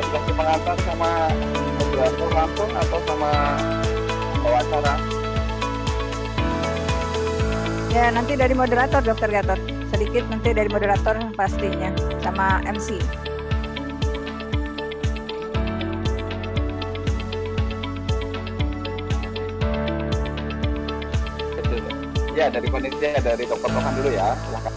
dikasih pengantar sama moderator langsung atau sama pembawa acara? Ya, nanti dari moderator, Dokter Gatot. Sedikit nanti dari moderator pastinya, sama MC. Ya, dari panitia, dari Dokter Tohan dulu ya. Silakan.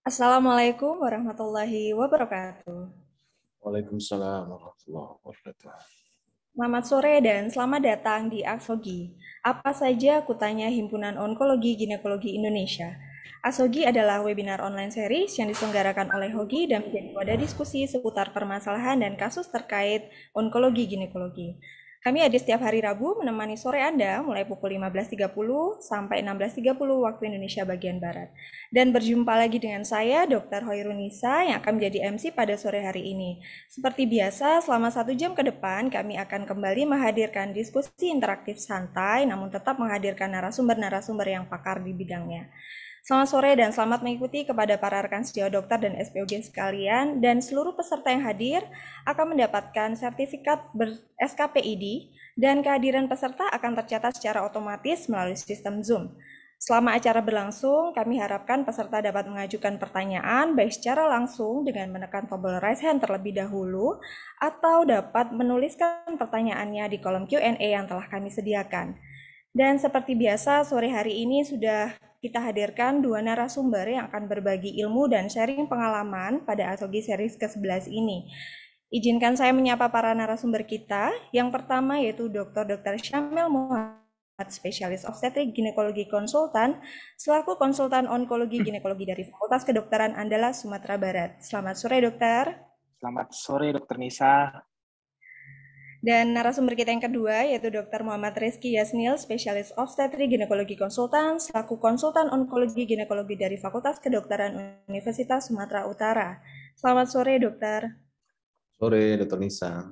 Assalamualaikum warahmatullahi wabarakatuh. Waalaikumsalam warahmatullahi wabarakatuh. Selamat sore dan selamat datang di Akshogi. Apa saja kutanya Himpunan Onkologi Ginekologi Indonesia. Akshogi adalah webinar online series yang diselenggarakan oleh Hogi dan menjadi wadah diskusi seputar permasalahan dan kasus terkait onkologi ginekologi. Kami hadir setiap hari Rabu menemani sore Anda mulai pukul 15.30 sampai 16.30 waktu Indonesia bagian Barat. Dan berjumpa lagi dengan saya, Dr. Hoirunisa, yang akan menjadi MC pada sore hari ini. Seperti biasa, selama 1 jam ke depan, kami akan kembali menghadirkan diskusi interaktif santai, namun tetap menghadirkan narasumber-narasumber yang pakar di bidangnya. Selamat sore dan selamat mengikuti kepada para rekan sejawat dokter dan SPOG sekalian, dan seluruh peserta yang hadir akan mendapatkan sertifikat SKPID dan kehadiran peserta akan tercatat secara otomatis melalui sistem Zoom. Selama acara berlangsung, kami harapkan peserta dapat mengajukan pertanyaan baik secara langsung dengan menekan tombol raise hand terlebih dahulu atau dapat menuliskan pertanyaannya di kolom Q&A yang telah kami sediakan. Dan seperti biasa, sore hari ini sudah kita hadirkan 2 narasumber yang akan berbagi ilmu dan sharing pengalaman pada Akshogi series ke-11 ini. Izinkan saya menyapa para narasumber kita. Yang pertama yaitu Dr. Syamil Muhammad, spesialis obstetrik ginekologi konsultan, selaku konsultan onkologi ginekologi dari Fakultas Kedokteran Andalas, Sumatera Barat. Selamat sore, dokter. Selamat sore, Dr. Nisa. Dan narasumber kita yang kedua yaitu Dr. Muhammad Rizky Yasnil, spesialis obstetrik ginekologi konsultan, selaku konsultan onkologi ginekologi dari Fakultas Kedokteran Universitas Sumatera Utara. Selamat sore, dokter. Sore, Dr. Nisa.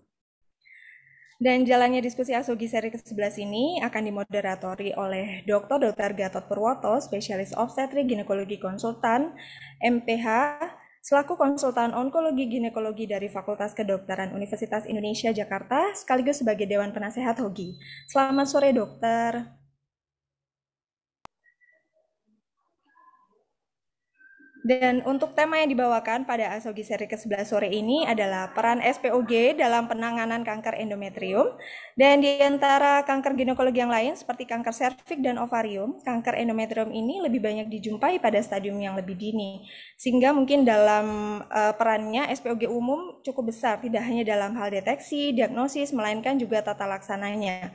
Dan jalannya diskusi Akshogi seri ke-11 ini akan dimoderatori oleh Dr. Gatot Purwoto, spesialis obstetrik ginekologi konsultan, MPH, selaku konsultan onkologi ginekologi dari Fakultas Kedokteran Universitas Indonesia Jakarta, sekaligus sebagai Dewan Penasehat Hogi. Selamat sore, dokter. Dan untuk tema yang dibawakan pada Akshogi seri ke-11 sore ini adalah peran SPOG dalam penanganan kanker endometrium. Dan di antara kanker ginekologi yang lain seperti kanker serviks dan ovarium, kanker endometrium ini lebih banyak dijumpai pada stadium yang lebih dini. Sehingga mungkin dalam perannya SPOG umum cukup besar, tidak hanya dalam hal deteksi, diagnosis, melainkan juga tata laksananya.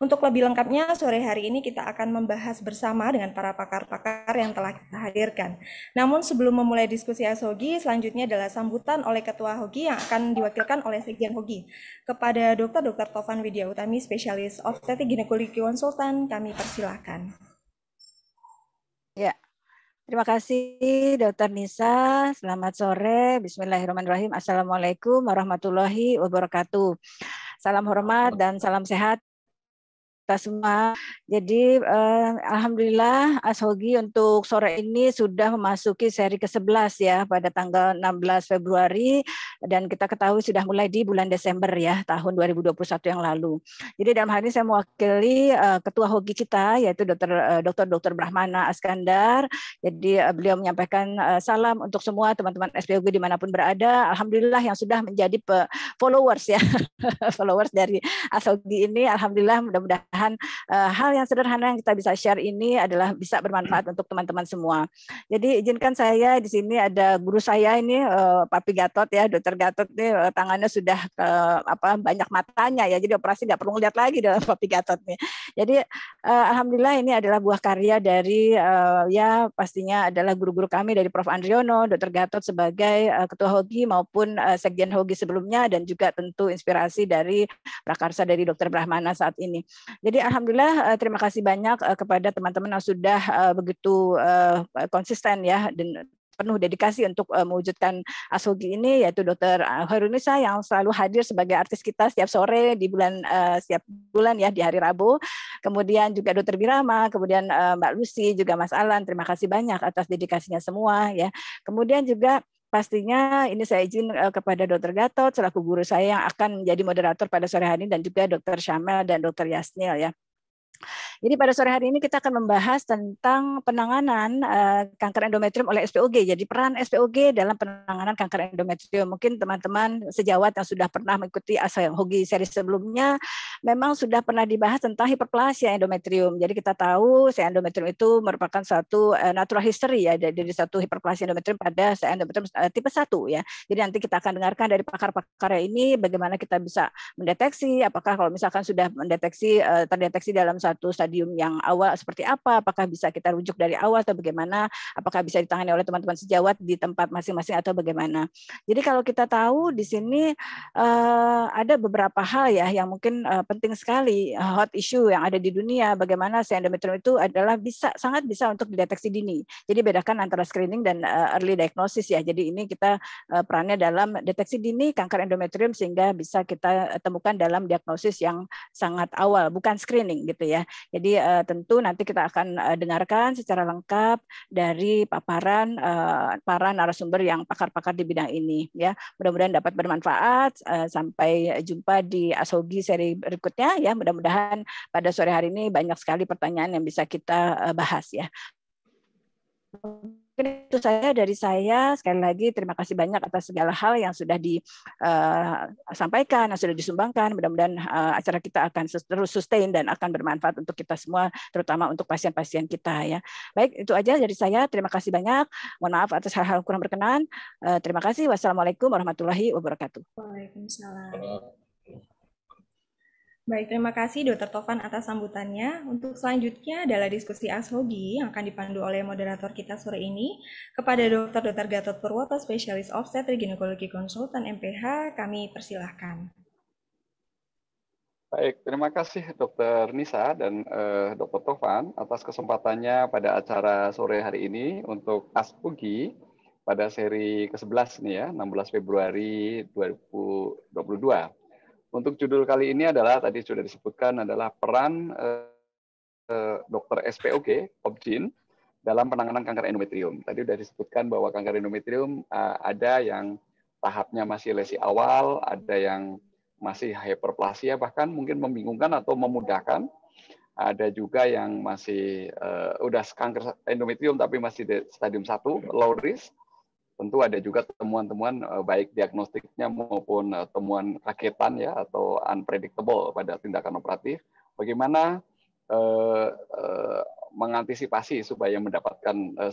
Untuk lebih lengkapnya, sore hari ini kita akan membahas bersama dengan para pakar-pakar yang telah kita hadirkan. Namun sebelum memulai diskusi Akshogi, selanjutnya adalah sambutan oleh Ketua Hogi yang akan diwakilkan oleh Sekjen Hogi. Kepada Dr. Tovan Widya Utami, spesialis obstetrik ginekologi konsultan, kami persilahkan. Ya, terima kasih Dr. Nisa. Selamat sore. Bismillahirrahmanirrahim. Assalamualaikum warahmatullahi wabarakatuh. Salam hormat dan salam sehat kita semua. Jadi alhamdulillah Akshogi untuk sore ini sudah memasuki seri ke-11 ya pada tanggal 16 Februari dan kita ketahui sudah mulai di bulan Desember ya tahun 2021 yang lalu. Jadi dalam hal ini saya mewakili Ketua Hogi kita yaitu Dr. Brahmana Askandar. Jadi beliau menyampaikan salam untuk semua teman-teman SPOG dimanapun berada. Alhamdulillah yang sudah menjadi followers ya followers dari Akshogi ini. Alhamdulillah mudah-mudahan hal yang sederhana yang kita bisa share ini adalah bisa bermanfaat untuk teman-teman semua. Jadi izinkan saya di sini ada guru saya ini Papi Gatot ya, Dr. Gatot ini tangannya sudah banyak matanya ya, jadi operasi nggak perlu lihat lagi dalam Papi Gatot nih. Jadi alhamdulillah ini adalah buah karya dari ya pastinya adalah guru-guru kami dari Prof. Andriono, Dr. Gatot sebagai Ketua Hogi maupun Sekjen Hogi sebelumnya dan juga tentu inspirasi dari prakarsa dari Dr. Brahmana saat ini. Jadi alhamdulillah terima kasih banyak kepada teman-teman yang sudah begitu konsisten ya dan penuh dedikasi untuk mewujudkan ASHOGI ini, yaitu Dr. Hoirunisa yang selalu hadir sebagai artis kita setiap sore di setiap bulan ya di hari Rabu. Kemudian juga Dr. Birama, kemudian Mbak Lucy, juga Mas Alan. Terima kasih banyak atas dedikasinya semua ya. Kemudian juga pastinya ini saya izin kepada Dr. Gatot selaku guru saya yang akan menjadi moderator pada sore hari ini, dan juga Dr. Syamel dan Dr. Yasnil ya. Jadi pada sore hari ini kita akan membahas tentang penanganan kanker endometrium oleh SPOG. Jadi peran SPOG dalam penanganan kanker endometrium. Mungkin teman-teman sejawat yang sudah pernah mengikuti ASHOGI seri sebelumnya memang sudah pernah dibahas tentang hiperplasia endometrium. Jadi kita tahu endometrium itu merupakan suatu natural history ya, dari satu hiperplasia endometrium pada endometrium tipe 1 ya. Jadi nanti kita akan dengarkan dari pakar-pakar ini bagaimana kita bisa mendeteksi, apakah kalau misalkan sudah terdeteksi dalam satu stadium yang awal seperti apa, apakah bisa kita rujuk dari awal atau bagaimana, apakah bisa ditangani oleh teman-teman sejawat di tempat masing-masing atau bagaimana. Jadi kalau kita tahu di sini ada beberapa hal ya yang mungkin penting sekali, hot issue yang ada di dunia, bagaimana endometrium itu adalah sangat bisa untuk dideteksi dini. Jadi bedakan antara screening dan early diagnosis ya. Jadi ini kita perannya dalam deteksi dini kanker endometrium sehingga bisa kita temukan dalam diagnosis yang sangat awal, bukan screening gitu ya. Jadi tentu nanti kita akan dengarkan secara lengkap dari paparan para narasumber yang pakar-pakar di bidang ini ya. Mudah-mudahan dapat bermanfaat. Sampai jumpa di ASHOGI seri berikutnya ya. Mudah-mudahan pada sore hari ini banyak sekali pertanyaan yang bisa kita bahas ya. Mungkin itu saja dari saya. Sekali lagi terima kasih banyak atas segala hal yang sudah disampaikan, yang sudah disumbangkan. Mudah-mudahan acara kita akan terus sustain dan akan bermanfaat untuk kita semua, terutama untuk pasien-pasien kita ya. Baik, itu aja dari saya. Terima kasih banyak. Mohon maaf atas hal-hal kurang berkenan. Terima kasih. Wassalamualaikum warahmatullahi wabarakatuh. Waalaikumsalam. Baik, terima kasih Dr. Tovan atas sambutannya. Untuk selanjutnya adalah diskusi ASHOGI yang akan dipandu oleh moderator kita sore ini. Kepada Dr. Gatot Purwoto, spesialis obstetrik ginekologi konsultan MPH, kami persilahkan. Baik, terima kasih Dr. Nisa dan Dr. Tovan atas kesempatannya pada acara sore hari ini untuk ASHOGI pada seri ke-11 nih ya, 16 Februari 2022. Untuk judul kali ini adalah, tadi sudah disebutkan, adalah peran dokter SPOG, OB/GYN, dalam penanganan kanker endometrium. Tadi sudah disebutkan bahwa kanker endometrium ada yang tahapnya masih lesi awal, ada yang masih hyperplasia, bahkan mungkin membingungkan atau memudahkan. Ada juga yang masih udah kanker endometrium tapi masih di stadium 1, low risk. Tentu ada juga temuan-temuan baik diagnostiknya maupun temuan kagetan ya atau unpredictable pada tindakan operatif. Bagaimana mengantisipasi supaya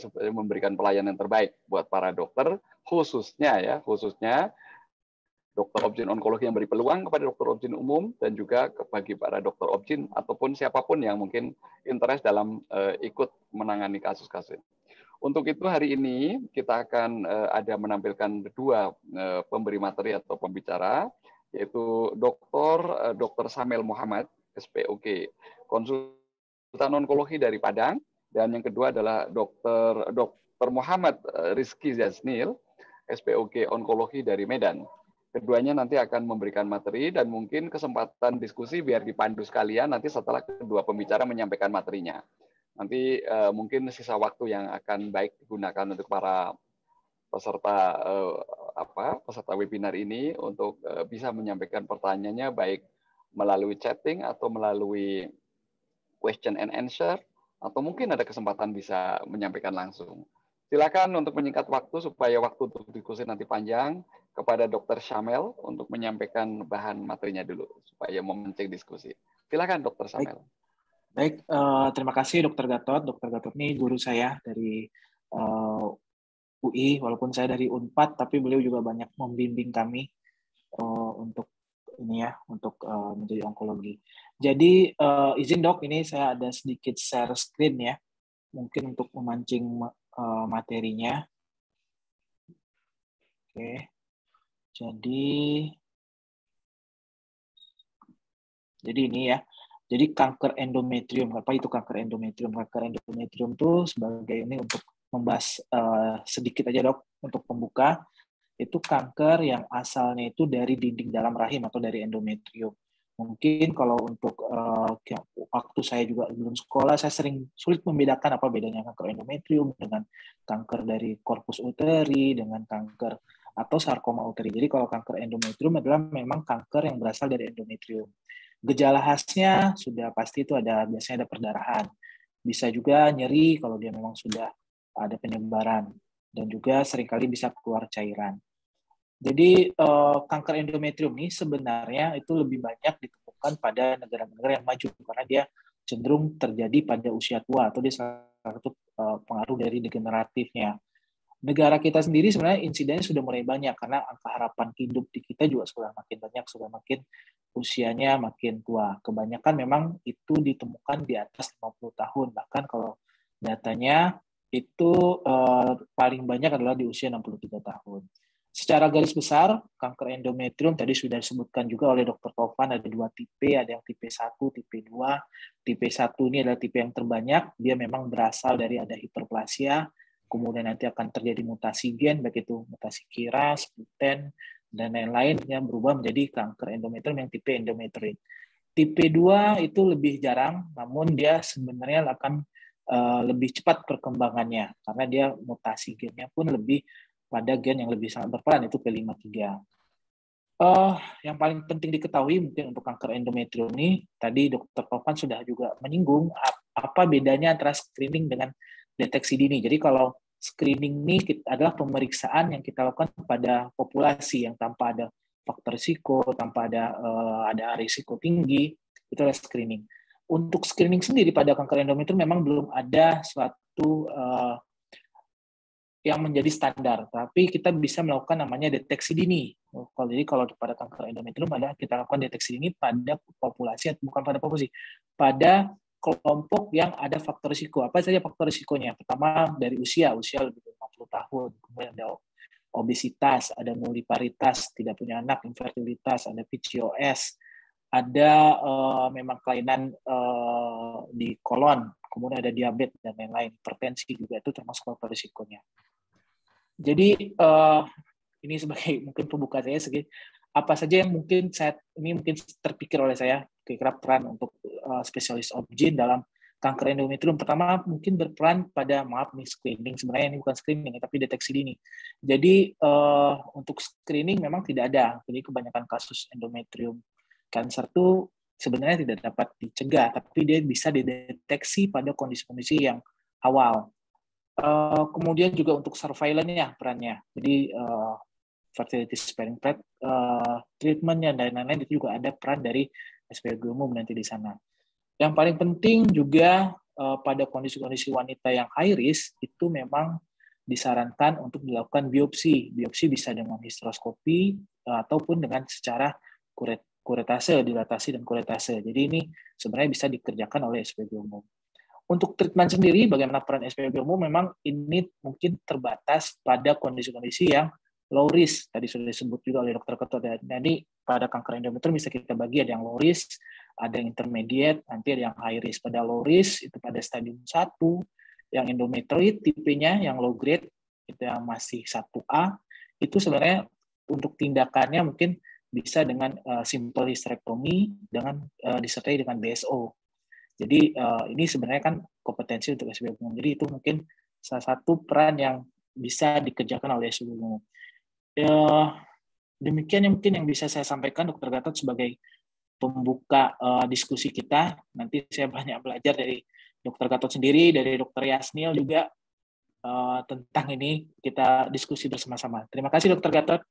supaya memberikan pelayanan yang terbaik buat para dokter, khususnya dokter OB/GYN onkologi yang beri peluang kepada dokter OB/GYN umum dan juga bagi para dokter OB/GYN ataupun siapapun yang mungkin interest dalam ikut menangani kasus-kasus. Untuk itu hari ini kita akan ada menampilkan dua pemberi materi atau pembicara, yaitu Dr. Syamel Muhammad, SPOG, konsultan onkologi dari Padang, dan yang kedua adalah Dr. Muhammad Rizky Yasnil, SPOG onkologi dari Medan. Keduanya nanti akan memberikan materi dan mungkin kesempatan diskusi biar dipandu sekalian nanti setelah kedua pembicara menyampaikan materinya. Nanti mungkin sisa waktu yang akan baik digunakan untuk para peserta webinar ini untuk bisa menyampaikan pertanyaannya baik melalui chatting atau melalui question and answer, atau mungkin ada kesempatan bisa menyampaikan langsung. Silakan untuk menyingkat waktu supaya waktu untuk diskusi nanti panjang, kepada Dr. Syamel untuk menyampaikan bahan materinya dulu supaya memancing diskusi. Silakan Dr. Syamel. Baik, terima kasih Dr. Gatot. Dr. Gatot ini guru saya dari UI, walaupun saya dari Unpad, tapi beliau juga banyak membimbing kami untuk ini ya, untuk menjadi onkologi. Jadi izin dok, ini saya ada sedikit share screen ya, mungkin untuk memancing materinya. Oke, jadi ini ya. Jadi kanker endometrium, apa itu kanker endometrium? Kanker endometrium itu sebagai ini untuk membahas sedikit aja dok untuk pembuka, itu kanker yang asalnya itu dari dinding dalam rahim atau dari endometrium. Mungkin kalau untuk waktu saya juga belum sekolah, saya sering sulit membedakan apa bedanya kanker endometrium dengan kanker dari corpus uteri, dengan kanker atau sarkoma uteri. Jadi kalau kanker endometrium adalah memang kanker yang berasal dari endometrium. Gejala khasnya sudah pasti itu biasanya ada perdarahan. Bisa juga nyeri kalau dia memang sudah ada penyebaran. Dan juga seringkali bisa keluar cairan. Jadi kanker endometrium ini sebenarnya itu lebih banyak ditemukan pada negara-negara yang maju karena dia cenderung terjadi pada usia tua atau dia salah satu pengaruh dari degeneratifnya. Negara kita sendiri sebenarnya insidennya sudah mulai banyak karena angka harapan hidup di kita juga sudah makin banyak, sudah makin usianya makin tua. Kebanyakan memang itu ditemukan di atas 50 tahun, bahkan kalau datanya itu paling banyak adalah di usia 63 tahun. Secara garis besar, kanker endometrium tadi sudah disebutkan juga oleh Dr. Taufan, ada 2 tipe, ada yang tipe 1, tipe 2. Tipe 1 ini adalah tipe yang terbanyak, dia memang berasal dari ada hiperplasia, kemudian nanti akan terjadi mutasi gen, baik itu mutasi KRAS, PTEN, dan lain-lain yang berubah menjadi kanker endometrium yang tipe endometrioid. Tipe 2 itu lebih jarang, namun dia sebenarnya akan lebih cepat perkembangannya karena dia mutasi gennya pun lebih pada gen yang lebih sangat berperan, itu P53. Yang paling penting diketahui mungkin untuk kanker endometrium ini, tadi Dr. Taufan sudah juga menyinggung apa bedanya antara screening dengan deteksi dini. Jadi kalau screening ini adalah pemeriksaan yang kita lakukan pada populasi yang tanpa ada faktor risiko, tanpa ada risiko tinggi, itu adalah screening. Untuk screening sendiri pada kanker endometrium memang belum ada suatu yang menjadi standar, tapi kita bisa melakukan namanya deteksi dini. Jadi kalau pada kanker endometrium kita lakukan deteksi dini pada populasi, bukan pada populasi, pada kelompok yang ada faktor risiko. Apa saja faktor risikonya? Pertama dari usia lebih dari 50 tahun, kemudian ada obesitas, ada nuliparitas, tidak punya anak, infertilitas, ada PCOS, ada memang kelainan di kolon, kemudian ada diabetes dan lain-lain, hipertensi juga itu termasuk faktor risikonya. Jadi ini sebagai mungkin pembuka saya apa saja yang mungkin terpikir oleh saya kira peran untuk spesialis obgyn dalam kanker endometrium. Pertama mungkin berperan pada screening, sebenarnya ini bukan screening tapi deteksi dini. Jadi untuk screening memang tidak ada. Jadi kebanyakan kasus endometrium cancer itu sebenarnya tidak dapat dicegah, tapi dia bisa dideteksi pada kondisi-kondisi yang awal. Kemudian juga untuk surveillance-nya perannya. Jadi fertility sparing treatment-nya dan lain-lain itu juga ada peran dari SPOG umum nanti di sana. Yang paling penting juga pada kondisi-kondisi wanita yang high risk itu memang disarankan untuk dilakukan biopsi. Biopsi bisa dengan hysteroscopy ataupun dengan secara kuretase, dilatasi dan kuretase. Jadi ini sebenarnya bisa dikerjakan oleh SPOG umum. Untuk treatment sendiri, bagaimana peran SPOG umum, memang ini mungkin terbatas pada kondisi-kondisi yang low risk. Tadi sudah disebut juga oleh Dr. Ketua. Jadi pada kanker endometrium bisa kita bagi ada yang low risk, ada yang intermediate, nanti ada yang high risk. Pada low risk itu pada stadium 1, yang endometrioid tipenya yang low grade, itu yang masih 1A, itu sebenarnya untuk tindakannya mungkin bisa dengan simple hysterectomy dengan disertai dengan BSO. Jadi ini sebenarnya kan kompetensi untuk SPOG umum. Jadi itu mungkin salah satu peran yang bisa dikerjakan oleh SPOG umum. Demikian yang mungkin yang bisa saya sampaikan, Dr. Gatot, sebagai pembuka diskusi kita. Nanti saya banyak belajar dari Dr. Gatot sendiri, dari Dr. Yasnil juga tentang ini, kita diskusi bersama-sama. Terima kasih Dr. Gatot.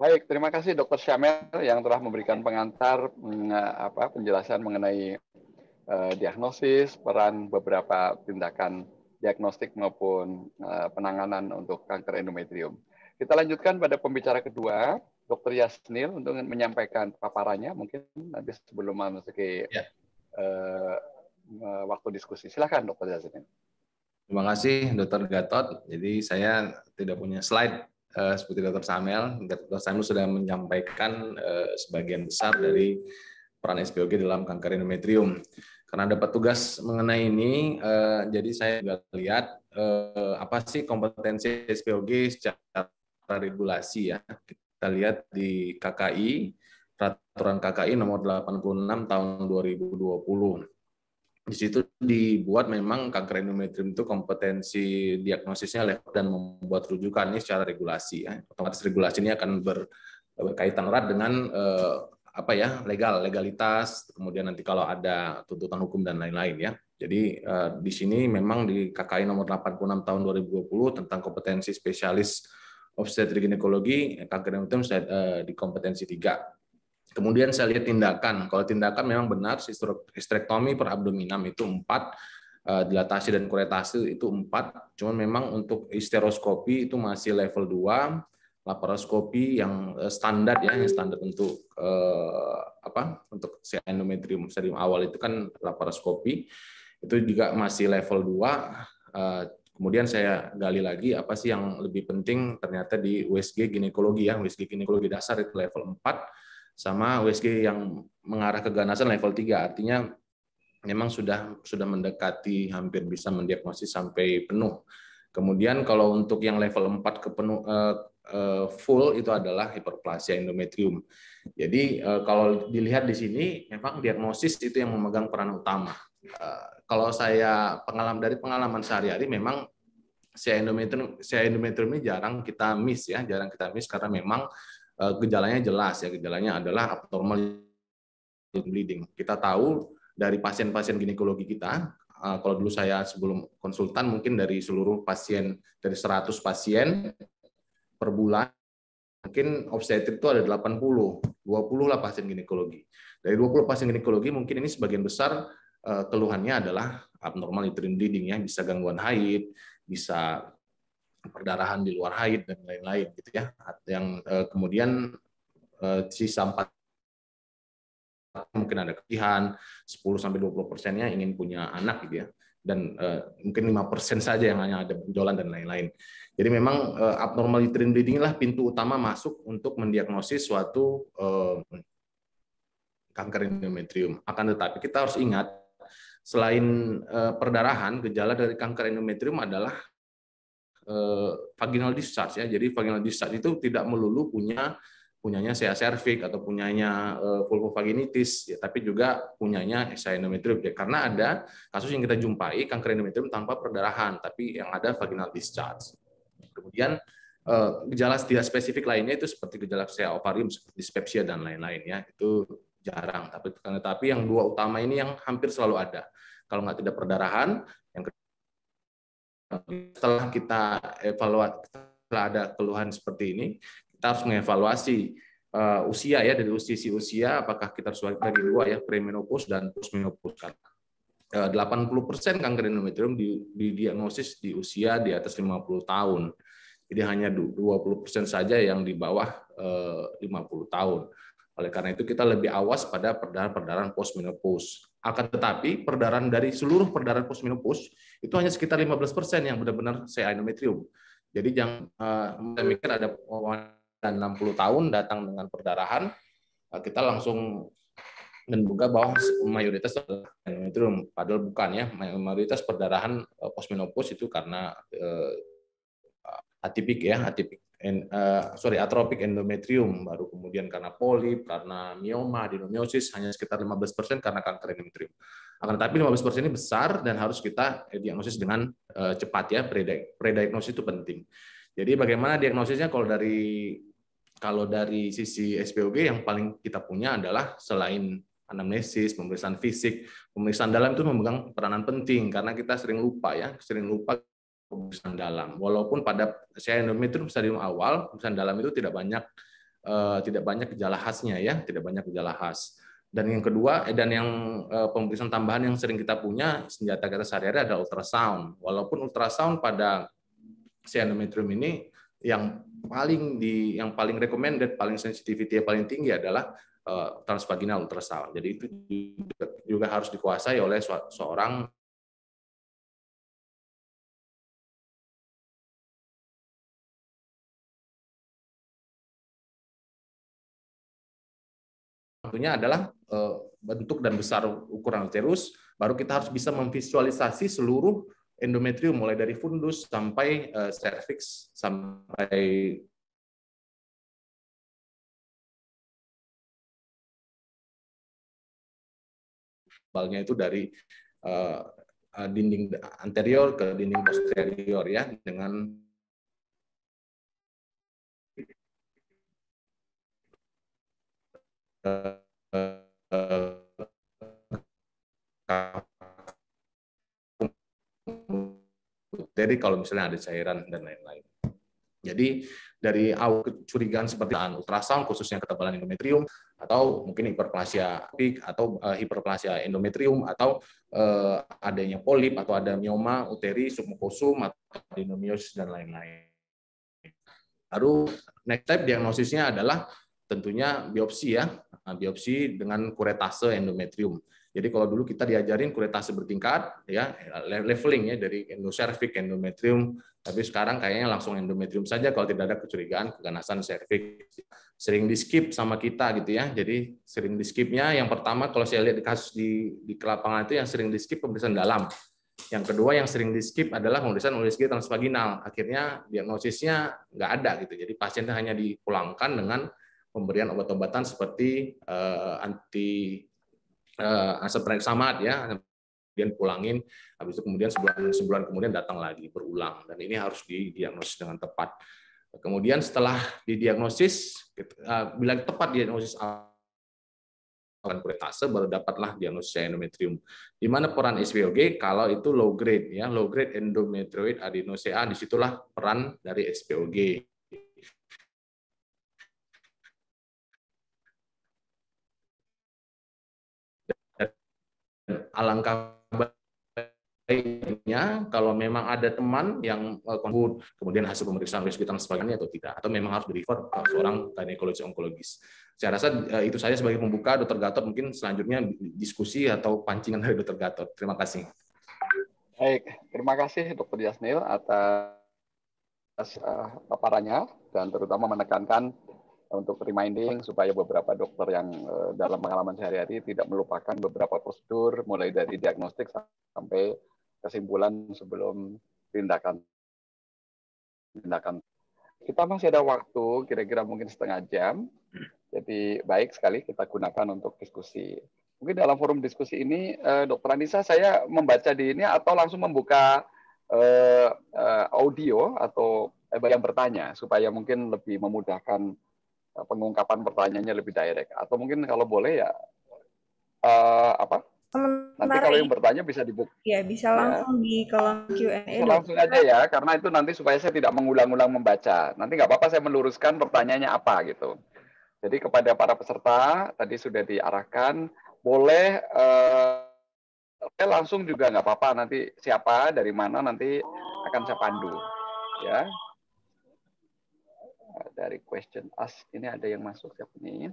Baik, terima kasih Dr. Syamel yang telah memberikan pengantar penjelasan mengenai diagnosis, peran beberapa tindakan diagnostik maupun penanganan untuk kanker endometrium. Kita lanjutkan pada pembicara kedua, Dr. Yasnil, untuk menyampaikan paparannya, mungkin nanti sebelum memasuki waktu diskusi. Silakan Dr. Yasnil. Terima kasih Dr. Gatot. Jadi saya tidak punya slide seperti Dr. Syamel. Dr. Syamel sudah menyampaikan sebagian besar dari peran SPOG dalam kanker endometrium. Karena dapat tugas mengenai ini, jadi saya juga lihat apa sih kompetensi SPOG secara regulasi ya. Kita lihat di KKI, Peraturan KKI nomor 86 tahun 2020. Di situ dibuat memang kanker endometrium itu kompetensi diagnosisnya level dan membuat rujukan ini secara regulasi ya. Otomatis regulasi ini akan berkaitan erat dengan legalitas, kemudian nanti kalau ada tuntutan hukum dan lain-lain ya. Jadi di sini memang di KKI nomor 86 tahun 2020 tentang kompetensi spesialis obstetrik ginekologi kanker endometrium di kompetensi 3. Kemudian saya lihat tindakan. Kalau tindakan memang benar histerektomi per abdominam itu 4, dilatasi dan kuretasi itu 4. Cuman memang untuk histeroskopi itu masih level 2. Laparoskopi yang standar ya, yang standar untuk untuk endometrium stadium awal itu kan laparoskopi itu juga masih level 2. Kemudian saya gali lagi apa sih yang lebih penting, ternyata di USG ginekologi ya, USG ginekologi dasar itu level 4 sama USG yang mengarah ke ganasan level 3. Artinya memang sudah mendekati hampir bisa mendiagnosis sampai penuh. Kemudian kalau untuk yang level 4 ke penuh full itu adalah hiperplasia endometrium. Jadi kalau dilihat di sini memang diagnosis itu yang memegang peran utama. Kalau saya dari pengalaman sehari-hari memang endometrium ini jarang kita miss karena memang gejalanya jelas ya, gejalanya adalah abnormal bleeding. Kita tahu dari pasien-pasien ginekologi kita, kalau dulu saya sebelum konsultan mungkin dari seluruh pasien, dari 100 pasien per bulan, mungkin obstetrik itu ada 80, 20 lah pasien ginekologi. Dari 20 pasien ginekologi mungkin ini sebagian besar keluhannya adalah abnormal uterine bleeding ya, bisa gangguan haid, bisa perdarahan di luar haid dan lain-lain gitu ya. Yang kemudian sisa 4 mungkin ada kelebihan, 10-20%-nya ingin punya anak gitu ya. Dan mungkin 5% saja yang hanya ada benjolan dan lain-lain. Jadi memang abnormal uterine bleeding lah pintu utama masuk untuk mendiagnosis suatu kanker endometrium. Akan tetapi kita harus ingat, selain perdarahan, gejala dari kanker endometrium adalah vaginal discharge ya. Jadi vaginal discharge itu tidak melulu punyanya sea cervix atau punyanya vulvovaginitis ya, tapi juga punyanya SIA endometrium ya. Karena ada kasus yang kita jumpai kanker endometrium tanpa perdarahan, tapi yang ada vaginal discharge. Kemudian gejala tidak spesifik lainnya itu seperti gejala SIA ovarium seperti dispepsia dan lain-lain ya. Itu jarang, tapi yang 2 utama ini yang hampir selalu ada. Kalau nggak tidak perdarahan, yang setelah kita evaluasi, setelah ada keluhan seperti ini, kita harus mengevaluasi usia ya, dari sisi usia apakah kita harus bagi 2 ya, premenopause dan postmenopause. 80% kanker endometrium didiagnosis di usia di atas 50 tahun. Jadi hanya 20% saja yang di bawah 50 tahun. Oleh karena itu kita lebih awas pada perdarahan postmenopause. Akan tetapi perdarahan dari seluruh perdarahan postmenopause itu hanya sekitar 15% yang benar-benar SIA endometrium. Jadi jangan mikir ada 60 tahun datang dengan perdarahan, kita langsung menduga bahwa mayoritas adalah endometrium. Padahal bukan ya, mayoritas perdarahan postmenopause itu karena atropik endometrium, baru kemudian karena polip, karena mioma, adenomiosis, hanya sekitar 15% karena kanker endometrium. Akan tetapi 15% ini besar dan harus kita diagnosis dengan cepat ya, pre-diagnosis itu penting. Jadi bagaimana diagnosisnya? Kalau dari sisi SPOG yang paling kita punya adalah selain anamnesis, pemeriksaan fisik, pemeriksaan dalam itu memegang peranan penting karena kita sering lupa pemeriksaan dalam. Walaupun pada SIA endometrium stadium awal, pemeriksaan dalam itu tidak banyak gejala khasnya ya, tidak banyak gejala khas. Dan yang kedua, pemeriksaan tambahan yang sering kita punya senjata kita sehari-hari adalah ultrasound. Walaupun ultrasound pada SIA endometrium ini yang paling recommended, paling sensitivity paling tinggi adalah transvaginal ultrasound. Jadi itu juga harus dikuasai oleh seorang tentunya adalah bentuk dan besar ukuran uterus, baru kita harus bisa memvisualisasi seluruh endometrium mulai dari fundus sampai cervix sampai balnya itu dari dinding anterior ke dinding posterior ya, dengan jadi kalau misalnya ada cairan dan lain-lain. Jadi dari awal kecurigaan seperti ultrasound khususnya ketebalan endometrium atau mungkin hiperplasia pik atau hiperplasia endometrium atau adanya polip atau ada mioma uteri, submukosum atau adenomyosis dan lain-lain. Lalu next step diagnosisnya adalah tentunya biopsi ya, biopsi dengan kuretase endometrium. Jadi kalau dulu kita diajarin kuretase bertingkat ya, leveling ya dari endocervix, endometrium, tapi sekarang kayaknya langsung endometrium saja kalau tidak ada kecurigaan keganasan cervix. Sering di skip sama kita gitu ya. Jadi sering di skipnya yang pertama kalau saya lihat di kasus di lapangan itu yang sering di skip pemeriksaan dalam. Yang kedua yang sering di skip adalah pemeriksaan USG transvaginal. Akhirnya diagnosisnya nggak ada gitu. Jadi pasiennya hanya dipulangkan dengan pemberian obat-obatan seperti aseprexamat ya, kemudian pulangin, habis itu kemudian sebulan kemudian datang lagi berulang, dan ini harus didiagnosis dengan tepat. Kemudian setelah didiagnosis, bila tepat diagnosis kuretase, baru dapatlah diagnosis endometrium. Di mana peran SPOG kalau itu low grade ya, low grade endometrioid adenosea, disitulah peran dari SPOG. Alangkah baiknya kalau memang ada teman yang kemudian hasil pemeriksaan USG transvaginalnya atau tidak, atau memang harus di-refer ke seorang ginekologis onkologis. Saya rasa itu saja sebagai pembuka. Dr. Gatot, mungkin selanjutnya diskusi atau pancingan dari Dr. Gatot. Terima kasih. Baik, terima kasih Dr. Yasnil atas paparannya, dan terutama menekankan untuk reminding supaya beberapa dokter yang dalam pengalaman sehari-hari tidak melupakan beberapa prosedur, mulai dari diagnostik sampai kesimpulan sebelum tindakan. Kita masih ada waktu, kira-kira mungkin setengah jam. Jadi baik sekali kita gunakan untuk diskusi. Mungkin dalam forum diskusi ini, Dr. Anissa, saya membaca di ini atau langsung membuka audio atau yang bertanya, supaya mungkin lebih memudahkan pengungkapan pertanyaannya lebih direct, atau mungkin kalau boleh ya nanti kalau yang bertanya bisa dibuka ya, bisa langsung di kolom Q&A bisa langsung aja ya, karena itu nanti supaya saya tidak mengulang-ulang membaca, nanti nggak apa-apa saya meluruskan pertanyaannya apa gitu. Jadi kepada para peserta tadi sudah diarahkan, boleh langsung juga nggak apa-apa, nanti siapa dari mana nanti akan saya pandu ya. Dari question us ini ada yang masuk, siapa nih?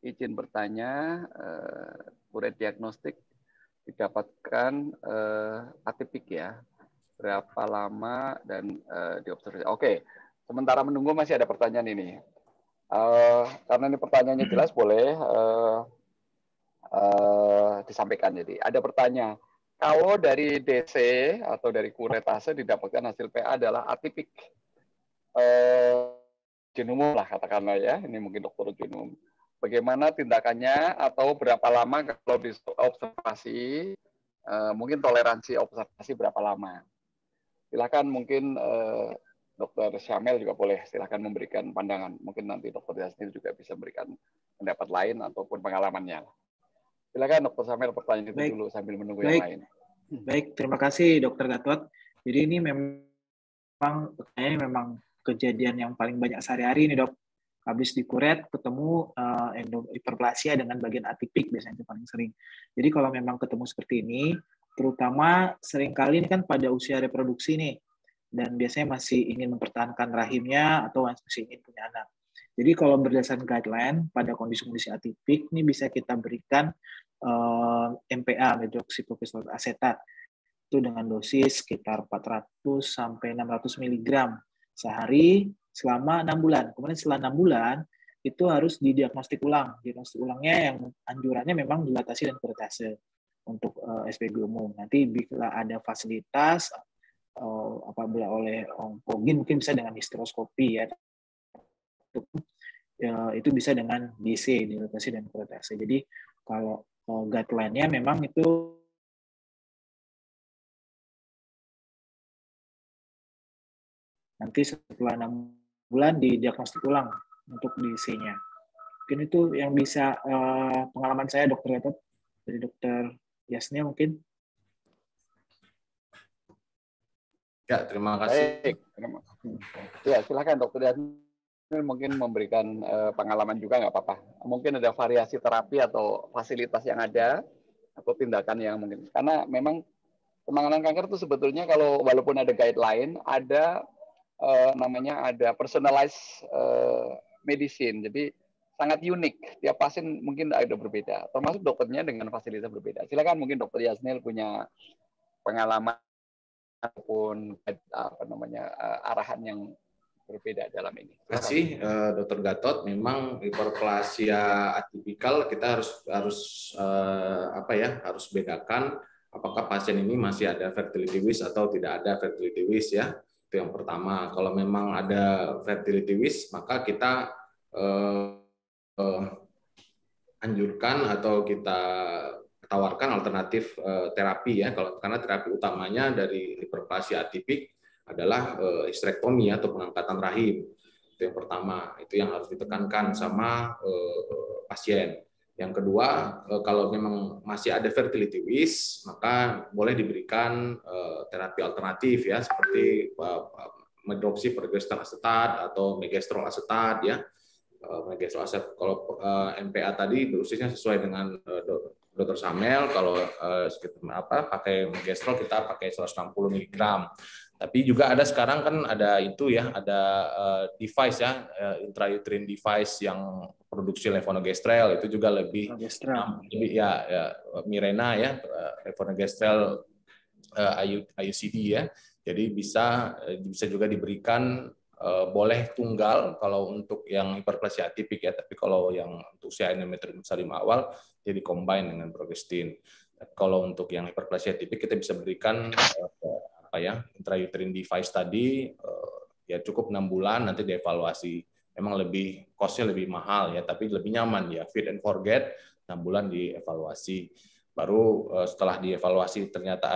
Izin bertanya, kuret diagnostik didapatkan atipik ya, berapa lama dan diobservasi. Oke, sementara menunggu masih ada pertanyaan ini. Karena ini pertanyaannya jelas, boleh disampaikan. Jadi ada pertanyaan, kalau dari DC atau dari kuretase didapatkan hasil PA adalah atipik, umum lah katakanlah ya, ini mungkin dokter umum. Bagaimana tindakannya atau berapa lama kalau diobservasi, mungkin toleransi observasi berapa lama? Silakan mungkin Dr. Syamel juga boleh silakan memberikan pandangan. Mungkin nanti Dr. Yasnil juga bisa memberikan pendapat lain ataupun pengalamannya. Silakan Dr. Syamel, pertanyaan itu dulu sambil menunggu yang lain. Baik, terima kasih Dr. Gatot. Jadi ini memang kejadian yang paling banyak sehari-hari ini, Dok. Habis dikuret ketemu hiperplasia dengan bagian atipik, biasanya itu paling sering. Jadi kalau memang ketemu seperti ini, terutama seringkali ini kan pada usia reproduksi nih, dan biasanya masih ingin mempertahankan rahimnya atau masih ingin punya anak. Jadi kalau berdasarkan guideline pada kondisi-kondisi atipik ini bisa kita berikan MPA, medroxypropionyl asetat, itu dengan dosis sekitar 400 sampai 600 mg sehari selama 6 bulan. Kemudian setelah 6 bulan itu harus didiagnostik ulang. Diagnostik ulangnya yang anjurannya memang dilatasi dan kuretase. untuk SPG umum. Nanti bila ada fasilitas apabila oleh onkologi mungkin bisa dengan histeroskopi ya. Itu bisa dengan DC, dilatasi dan kuretase. Jadi kalau guideline-nya memang itu nanti setelah 6 bulan didiagnostik ulang untuk DC-nya. Mungkin itu yang bisa pengalaman saya, Dokter Gatot, dari Dokter Yasnia mungkin. Ya, terima kasih. Baik. Ya, silakan Dokter Yasnia mungkin memberikan pengalaman juga nggak apa-apa. Mungkin ada variasi terapi atau fasilitas yang ada atau tindakan yang mungkin. Karena memang penanganan kanker itu sebetulnya kalau walaupun ada guideline, ada namanya ada personalized medicine. Jadi sangat unik. Tiap pasien mungkin ada berbeda. Termasuk dokternya dengan fasilitas berbeda. Silakan mungkin Dokter Yasnil punya pengalaman ataupun arahan yang berbeda dalam ini. Terima kasih Dokter Gatot. Memang hiperplasia atipikal kita harus bedakan apakah pasien ini masih ada fertility wish atau tidak ada fertility wish ya. Itu yang pertama. Kalau memang ada fertility wish, maka kita anjurkan atau kita tawarkan alternatif terapi ya. Karena terapi utamanya dari hiperplasia atipik adalah histerektomi atau pengangkatan rahim. Itu yang pertama. Itu yang harus ditekankan sama pasien. Yang kedua, kalau memang masih ada fertility wish, maka boleh diberikan terapi alternatif ya, seperti medroxyprogesterone asetat atau megestrol asetat ya. Megestrol asetat kalau MPA tadi dosisnya sesuai dengan Dr. Samel. Kalau pakai megestrol kita pakai 160 mg. Tapi juga ada sekarang kan ada itu ya, ada device ya, intrauterine device yang produksi levonorgestrel itu juga lebih ya Mirena ya, levonorgestrel IUCD ya. Jadi bisa juga diberikan boleh tunggal kalau untuk yang hiperplasia atipik ya, tapi kalau yang untuk usia endometrium stadium awal jadi combine dengan progestin. Kalau untuk yang hiperplasia atipik kita bisa berikan intrauterine device tadi ya cukup 6 bulan nanti dievaluasi. Memang lebih cost-nya lebih mahal ya, tapi lebih nyaman ya, fit and forget 6 bulan dievaluasi. Baru setelah dievaluasi ternyata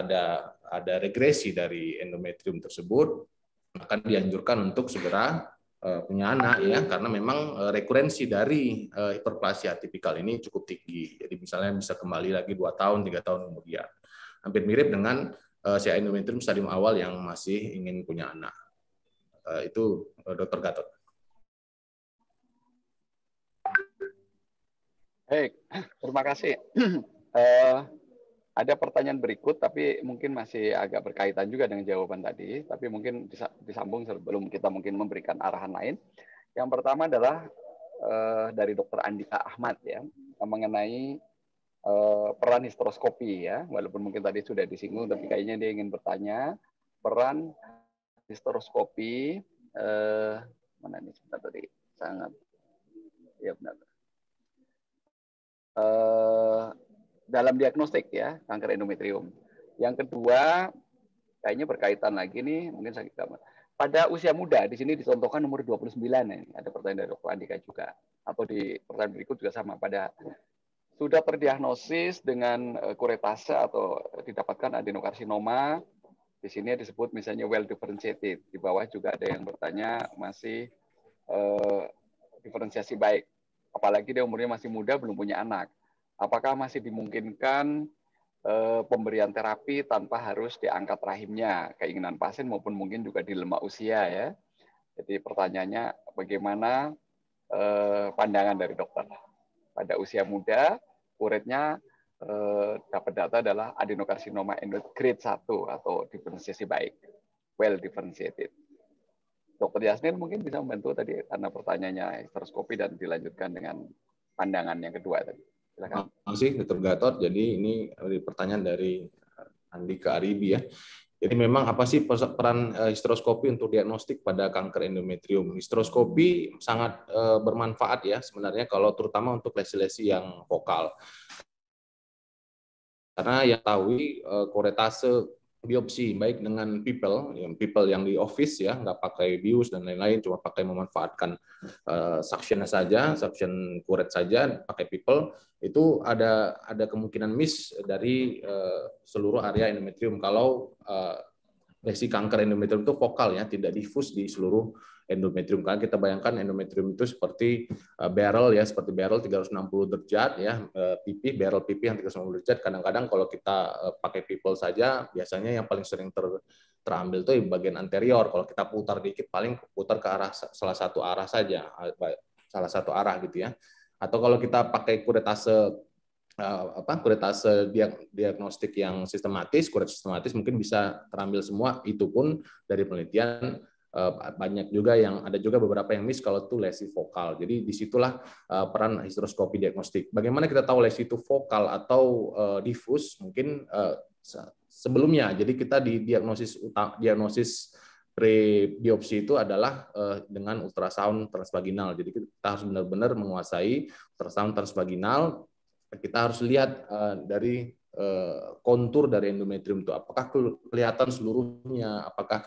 ada regresi dari endometrium tersebut, akan dianjurkan untuk segera punya anak ya, karena memang rekurensi dari hiperplasia atipikal ini cukup tinggi. Jadi misalnya bisa kembali lagi 2 tahun, 3 tahun kemudian. Hampir mirip dengan si endometrium stadium awal yang masih ingin punya anak. Itu Dr. Gatot. Baik, terima kasih. Ada pertanyaan berikut, tapi mungkin masih agak berkaitan juga dengan jawaban tadi, tapi mungkin disambung sebelum kita mungkin memberikan arahan lain. Yang pertama adalah dari Dr. Andika Ahmad ya, mengenai peran histeroskopi ya, walaupun mungkin tadi sudah disinggung, tapi kayaknya dia ingin bertanya peran histeroskopi mana nih sebentar tadi sangat ya benar. Dalam diagnostik ya kanker endometrium. Yang kedua kayaknya berkaitan lagi nih, mungkin saya pada usia muda di sini dicontohkan umur 29 nih. Ada pertanyaan dari Dr. Andika juga, atau di pertanyaan berikut juga sama, pada sudah terdiagnosis dengan kuretase atau didapatkan adenokarsinoma. Di sini disebut misalnya well differentiated. Di bawah juga ada yang bertanya masih diferensiasi baik. Apalagi dia umurnya masih muda, belum punya anak. Apakah masih dimungkinkan pemberian terapi tanpa harus diangkat rahimnya, keinginan pasien maupun mungkin juga di lemak usia ya. Jadi pertanyaannya bagaimana pandangan dari dokter pada usia muda, kuretnya dapat data adalah adenokarsinoma grade 1 atau diferensiasi baik, well differentiated. Dokter Yasmin mungkin bisa membantu tadi karena pertanyaannya histeroskopi dan dilanjutkan dengan pandangan yang kedua tadi. Silakan. Terima kasih Dr. Gatot. Jadi ini pertanyaan dari Andika Aribi ya. Jadi memang apa sih peran histeroskopi untuk diagnostik pada kanker endometrium? Histeroskopi sangat bermanfaat ya sebenarnya kalau terutama untuk lesi-lesi yang vokal. Karena yang tahu kuretase biopsi baik dengan people yang di office ya, nggak pakai bius dan lain-lain, cuma pakai memanfaatkan suction kuret saja, pakai people, itu ada kemungkinan miss dari seluruh area endometrium kalau lesi kanker endometrium itu vokal ya, tidak difus di seluruh endometrium. Karena kita bayangkan endometrium itu seperti barrel 360 derajat ya, barrel pipi yang 360 derajat. Kadang-kadang kalau kita pakai people saja, biasanya yang paling sering terambil itu di bagian anterior. Kalau kita putar dikit, paling putar ke arah salah satu arah gitu ya. Atau kalau kita pakai kuretase diagnostik yang sistematis, kuret sistematis mungkin bisa terambil semua. Itu pun dari penelitian banyak juga ada juga beberapa yang miss kalau itu lesi vokal. Jadi disitulah peran histeroskopi diagnostik. Bagaimana kita tahu lesi itu vokal atau difus? Mungkin sebelumnya. Jadi kita di diagnosis pre-biopsi itu adalah dengan ultrasound transvaginal. Jadi kita harus benar-benar menguasai ultrasound transvaginal. Kita harus lihat dari kontur dari endometrium itu, apakah kelihatan seluruhnya, apakah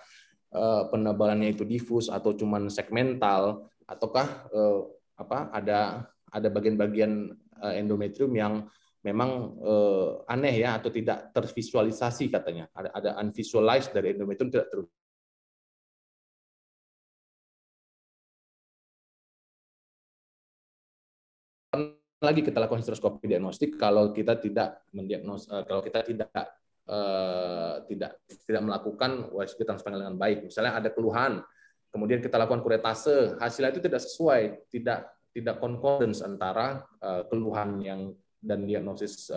penebalannya itu difus atau cuman segmental, ataukah ada bagian-bagian endometrium yang memang aneh ya, atau tidak tervisualisasi katanya, ada unvisualized dari endometrium, tidak lagi kita lakukan histeroskopi diagnostik kalau kita tidak tidak melakukan USG transvaginal dengan baik. Misalnya ada keluhan, kemudian kita lakukan kuretase, hasilnya itu tidak sesuai, tidak concordance antara keluhan dan diagnosis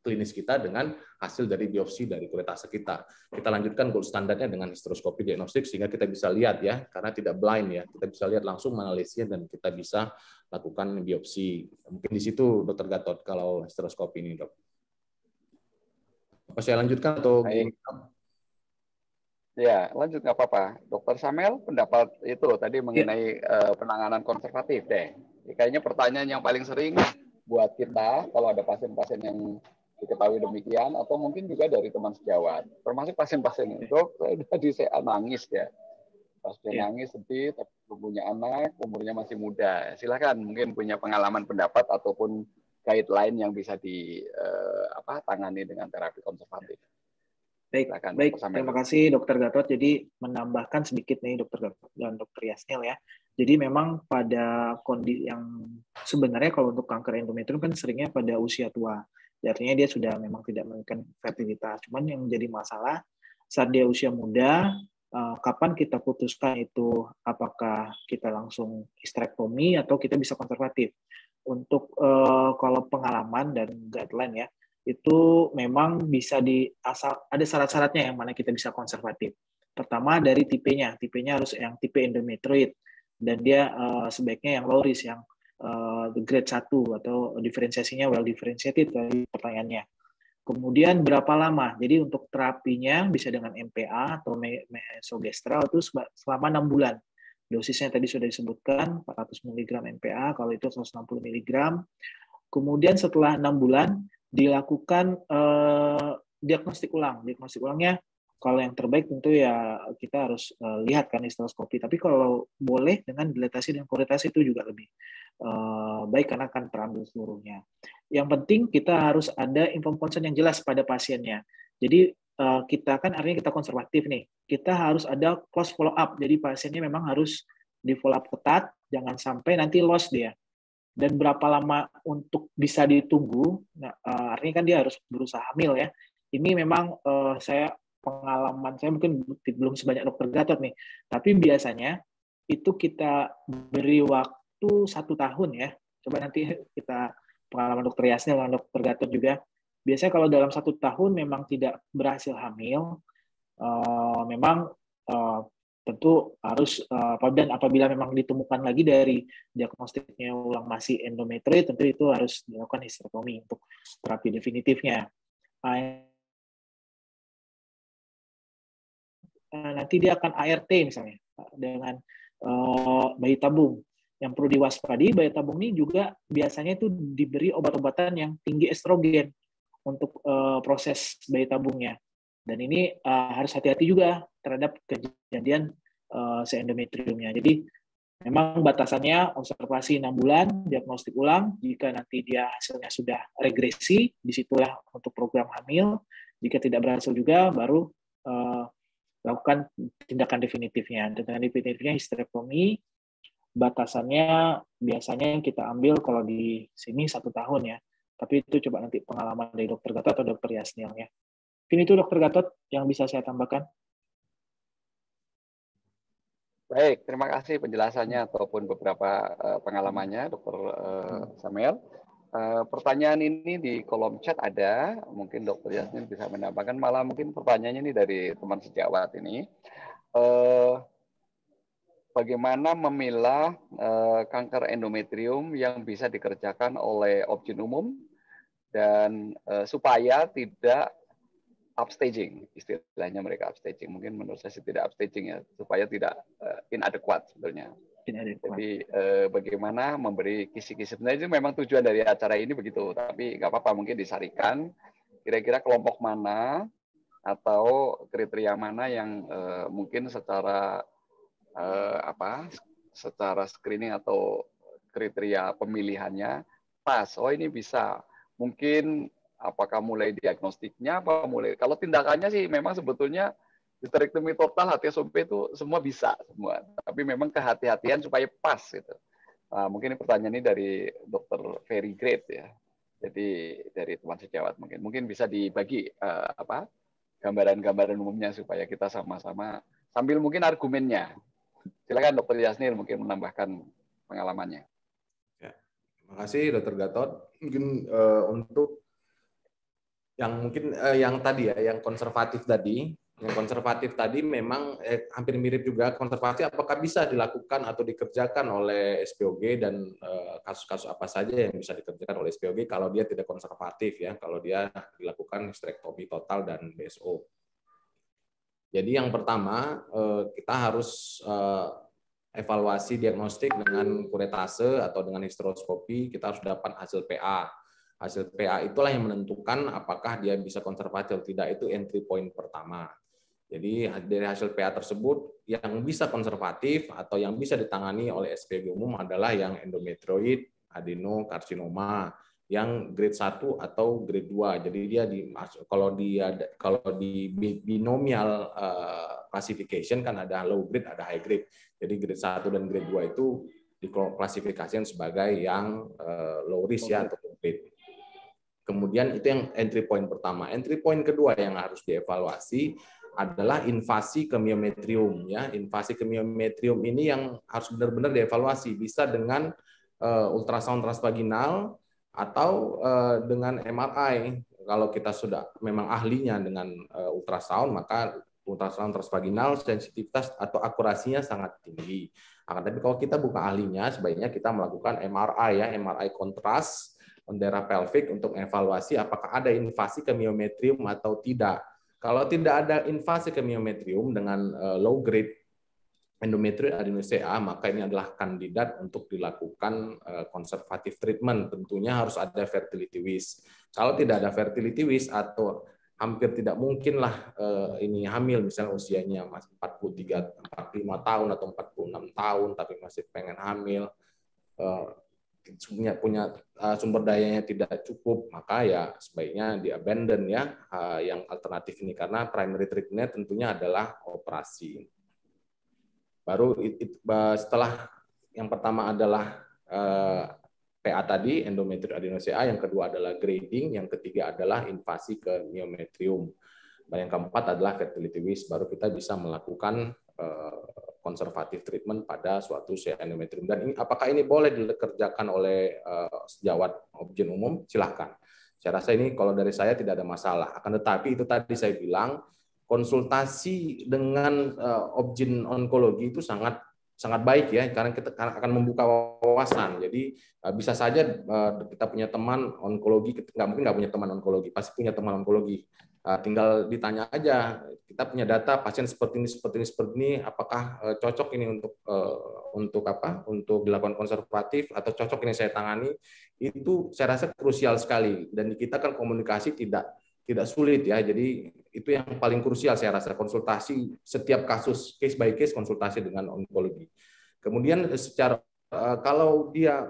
klinis kita dengan hasil dari biopsi dari kuretase kita. Kita lanjutkan gold standarnya dengan histeroskopi diagnostik sehingga kita bisa lihat ya, karena tidak blind ya, kita bisa lihat langsung mana lesinya dan kita bisa lakukan biopsi. Mungkin di situ Dr. Gatot kalau histeroskopi ini, Dok. Apa saya lanjutkan atau? Baik. Ya, lanjut nggak apa-apa. Dr. Samuel, pendapat itu tadi mengenai penanganan konservatif deh. Kayaknya pertanyaan yang paling sering buat kita kalau ada pasien-pasien yang diketahui demikian, atau mungkin juga dari teman sejawat, termasuk pasien-pasien itu, tadi saya nangis ya. Pasien nangis, sedih, tapi belum punya anak, umurnya masih muda. Silakan, mungkin punya pengalaman pendapat ataupun guideline yang bisa ditangani dengan terapi konservatif. Baik. Terima kasih Dr. Gatot. Jadi menambahkan sedikit nih Dr. Gatot dan Dr. Yasnil ya. Jadi memang pada kondisi yang sebenarnya kalau untuk kanker endometrium kan seringnya pada usia tua. Artinya dia sudah memang tidak memiliki fertilitas. Cuman yang menjadi masalah saat dia usia muda, kapan kita putuskan itu apakah kita langsung histerektomi atau kita bisa konservatif. Untuk kalau pengalaman dan guideline ya, itu memang bisa ada syarat-syaratnya yang mana kita bisa konservatif. Pertama dari tipenya harus yang tipe endometrioid dan dia sebaiknya yang low risk, yang grade 1 atau diferensiasinya well differentiated dari pertanyaannya. Kemudian berapa lama? Jadi untuk terapinya bisa dengan MPA atau mesogestral itu selama 6 bulan. Dosisnya tadi sudah disebutkan 400 mg MPA, kalau itu 160 mg. Kemudian setelah 6 bulan dilakukan diagnostik ulang. Diagnostik ulangnya kalau yang terbaik tentu ya kita harus lihat kan histeroskopi. Tapi kalau boleh dengan dilatasi dan kuretase itu juga lebih baik karena akan terambil seluruhnya. Yang penting kita harus ada informed consent yang jelas pada pasiennya. Jadi kita kan artinya kita konservatif nih. Kita harus ada close follow up. Jadi pasiennya memang harus di follow up ketat, jangan sampai nanti loss dia. Dan berapa lama untuk bisa ditunggu? Nah, artinya kan dia harus berusaha hamil ya. Ini memang pengalaman saya mungkin belum sebanyak Dr. Gatot nih, tapi biasanya itu kita beri waktu 1 tahun ya. Coba nanti kita pengalaman Dr. Yasnil dan Dr. Gatot juga. Biasanya kalau dalam 1 tahun memang tidak berhasil hamil, memang tentu harus dan apabila memang ditemukan lagi dari diagnostiknya ulang masih endometrioid, tentu itu harus dilakukan histerektomi untuk terapi definitifnya. Nanti dia akan ART misalnya dengan bayi tabung. Yang perlu diwaspadi, bayi tabung ini juga biasanya itu diberi obat-obatan yang tinggi estrogen. untuk proses bayi tabungnya. Dan ini harus hati-hati juga terhadap kejadian si endometriumnya. Jadi memang batasannya observasi 6 bulan, diagnostik ulang. Jika nanti dia hasilnya sudah regresi, disitulah untuk program hamil. Jika tidak berhasil juga, baru lakukan tindakan definitifnya. Tindakan definitifnya histerektomi. Batasannya biasanya yang kita ambil kalau di sini 1 tahun ya. Tapi itu coba nanti pengalaman dari Dr. Gatot atau Dr. Yasniel ya. Mungkin itu Dr. Gatot yang bisa saya tambahkan. Baik, terima kasih penjelasannya ataupun beberapa pengalamannya, Dr. Samuel. Pertanyaan ini di kolom chat ada, mungkin Dr. Yasmin bisa menambahkan, malah mungkin pertanyaannya ini dari teman sejawat ini. Bagaimana memilah kanker endometrium yang bisa dikerjakan oleh obgyn umum dan supaya tidak upstaging, istilahnya mereka upstaging. Mungkin menurut saya tidak upstaging ya, supaya tidak inadequate sebenarnya. Jadi bagaimana memberi kisi-kisi. Sebenarnya itu memang tujuan dari acara ini begitu, tapi nggak apa-apa mungkin disarikan. Kira-kira kelompok mana atau kriteria mana yang mungkin secara secara screening atau kriteria pemilihannya pas. Oh ini bisa. Mungkin apakah mulai diagnostiknya, apa mulai. Kalau tindakannya sih memang sebetulnya histerektomi total, HTSOP itu semua bisa semua. Tapi memang kehati-hatian supaya pas gitu. Nah, mungkin ini pertanyaan ini dari Dr. Very Great ya. Jadi dari teman sejawat mungkin bisa dibagi gambaran-gambaran umumnya supaya kita sama-sama sambil mungkin argumennya. Silakan Dr. Yasnil mungkin menambahkan pengalamannya. Ya, terima kasih Dr. Gatot. Mungkin untuk yang tadi ya, yang konservatif tadi. Yang konservatif tadi memang hampir mirip juga konservatif. Apakah bisa dilakukan atau dikerjakan oleh SPOG dan kasus-kasus apa saja yang bisa dikerjakan oleh SPOG kalau dia tidak konservatif ya, kalau dia dilakukan histerektomi total dan BSO. Jadi yang pertama kita harus evaluasi diagnostik dengan kuretase atau dengan histeroskopi. Kita harus dapat hasil PA. Hasil PA itulah yang menentukan apakah dia bisa konservatif atau tidak. Itu entry point pertama. Jadi dari hasil PA tersebut yang bisa konservatif atau yang bisa ditangani oleh SPOG umum adalah yang endometrioid adenokarsinoma yang grade 1 atau grade 2. Jadi dia kalau di binomial classification kan ada low grade, ada high grade. Jadi grade 1 dan grade 2 itu diklasifikasikan sebagai yang low risk ya atau low grade. Kemudian itu yang entry point pertama. Entry point kedua yang harus dievaluasi adalah invasi ke miometrium ya. Invasi ke miometrium ini yang harus benar-benar dievaluasi, bisa dengan ultrasound transvaginal atau dengan MRI. Kalau kita sudah memang ahlinya dengan ultrasound, maka ultrasound transvaginal sensitivitas atau akurasinya sangat tinggi. Tapi kalau kita bukan ahlinya, sebaiknya kita melakukan MRI ya, MRI kontras daerah pelvik untuk evaluasi apakah ada invasi ke miometrium atau tidak. Kalau tidak ada invasi ke miometrium dengan low grade endometrioid adenosea, maka ini adalah kandidat untuk dilakukan konservatif treatment. Tentunya harus ada fertility wish. Kalau tidak ada fertility wish atau hampir tidak mungkinlah ini hamil, misalnya usianya masih 45 tahun atau 46 tahun, tapi masih pengen hamil, punya sumber dayanya tidak cukup, maka ya sebaiknya di-abandon ya yang alternatif ini, karena primary treatment tentunya adalah operasi. Baru setelah yang pertama adalah PA tadi, endometrioid adenosea, yang kedua adalah grading, yang ketiga adalah invasi ke miometrium, dan yang keempat adalah fertility wish. Baru kita bisa melakukan konservatif treatment pada suatu endometrium. Dan ini, apakah ini boleh dikerjakan oleh sejawat obgyn umum? Silahkan. Saya rasa ini kalau dari saya tidak ada masalah. Akan tetapi itu tadi saya bilang, konsultasi dengan obgyn onkologi itu sangat sangat baik ya, karena kita akan membuka wawasan. Jadi bisa saja kita punya teman onkologi, mungkin nggak punya teman onkologi, pasti punya teman onkologi. Tinggal ditanya aja, kita punya data pasien seperti ini, apakah cocok ini untuk apa? Untuk dilakukan konservatif atau cocok ini saya tangani? Itu saya rasa krusial sekali. Dan kita kan komunikasi tidak sulit ya. Jadi itu yang paling krusial saya rasa, konsultasi setiap kasus, case by case konsultasi dengan onkologi. Kemudian secara kalau dia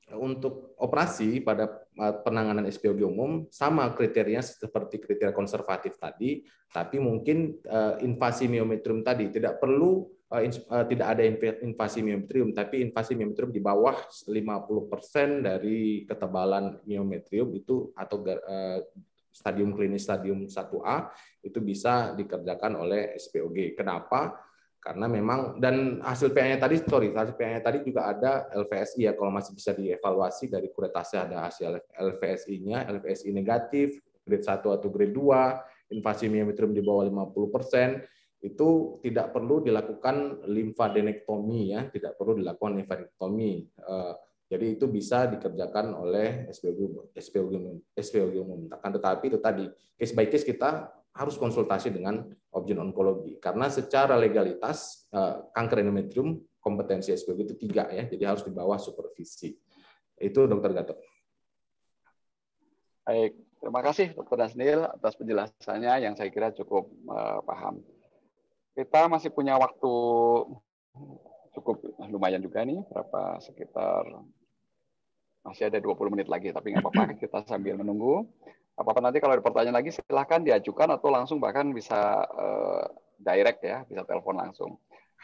untuk operasi pada penanganan SPOG umum sama kriterianya seperti kriteria konservatif tadi, tapi mungkin invasi miometrium tadi tidak perlu tidak ada invasi miometrium, tapi invasi miometrium di bawah 50% dari ketebalan miometrium itu atau stadium klinis stadium 1A itu bisa dikerjakan oleh SPOG. Kenapa? Karena memang dan hasil PA-nya tadi juga ada LVSI ya, kalau masih bisa dievaluasi dari kuretase ada hasil LVSI-nya, LVSI negatif, grade 1 atau grade 2, invasi miometrium di bawah 50%, itu tidak perlu dilakukan limfadenektomi ya, tidak perlu dilakukan limfadenektomi. Jadi itu bisa dikerjakan oleh SPOG umum. Akan tetapi itu tadi case by case kita harus konsultasi dengan obgyn onkologi karena secara legalitas kanker endometrium kompetensi SPOG itu 3 ya, jadi harus di bawah supervisi. Itu Dr. Gatot. Baik, terima kasih Dr. Dasnil atas penjelasannya yang saya kira cukup paham. Kita masih punya waktu cukup lumayan juga nih, berapa sekitar masih ada 20 menit lagi, tapi nggak apa-apa, kita sambil menunggu. Apa-apa nanti kalau ada pertanyaan lagi silahkan diajukan atau langsung bahkan bisa direct ya, bisa telepon langsung.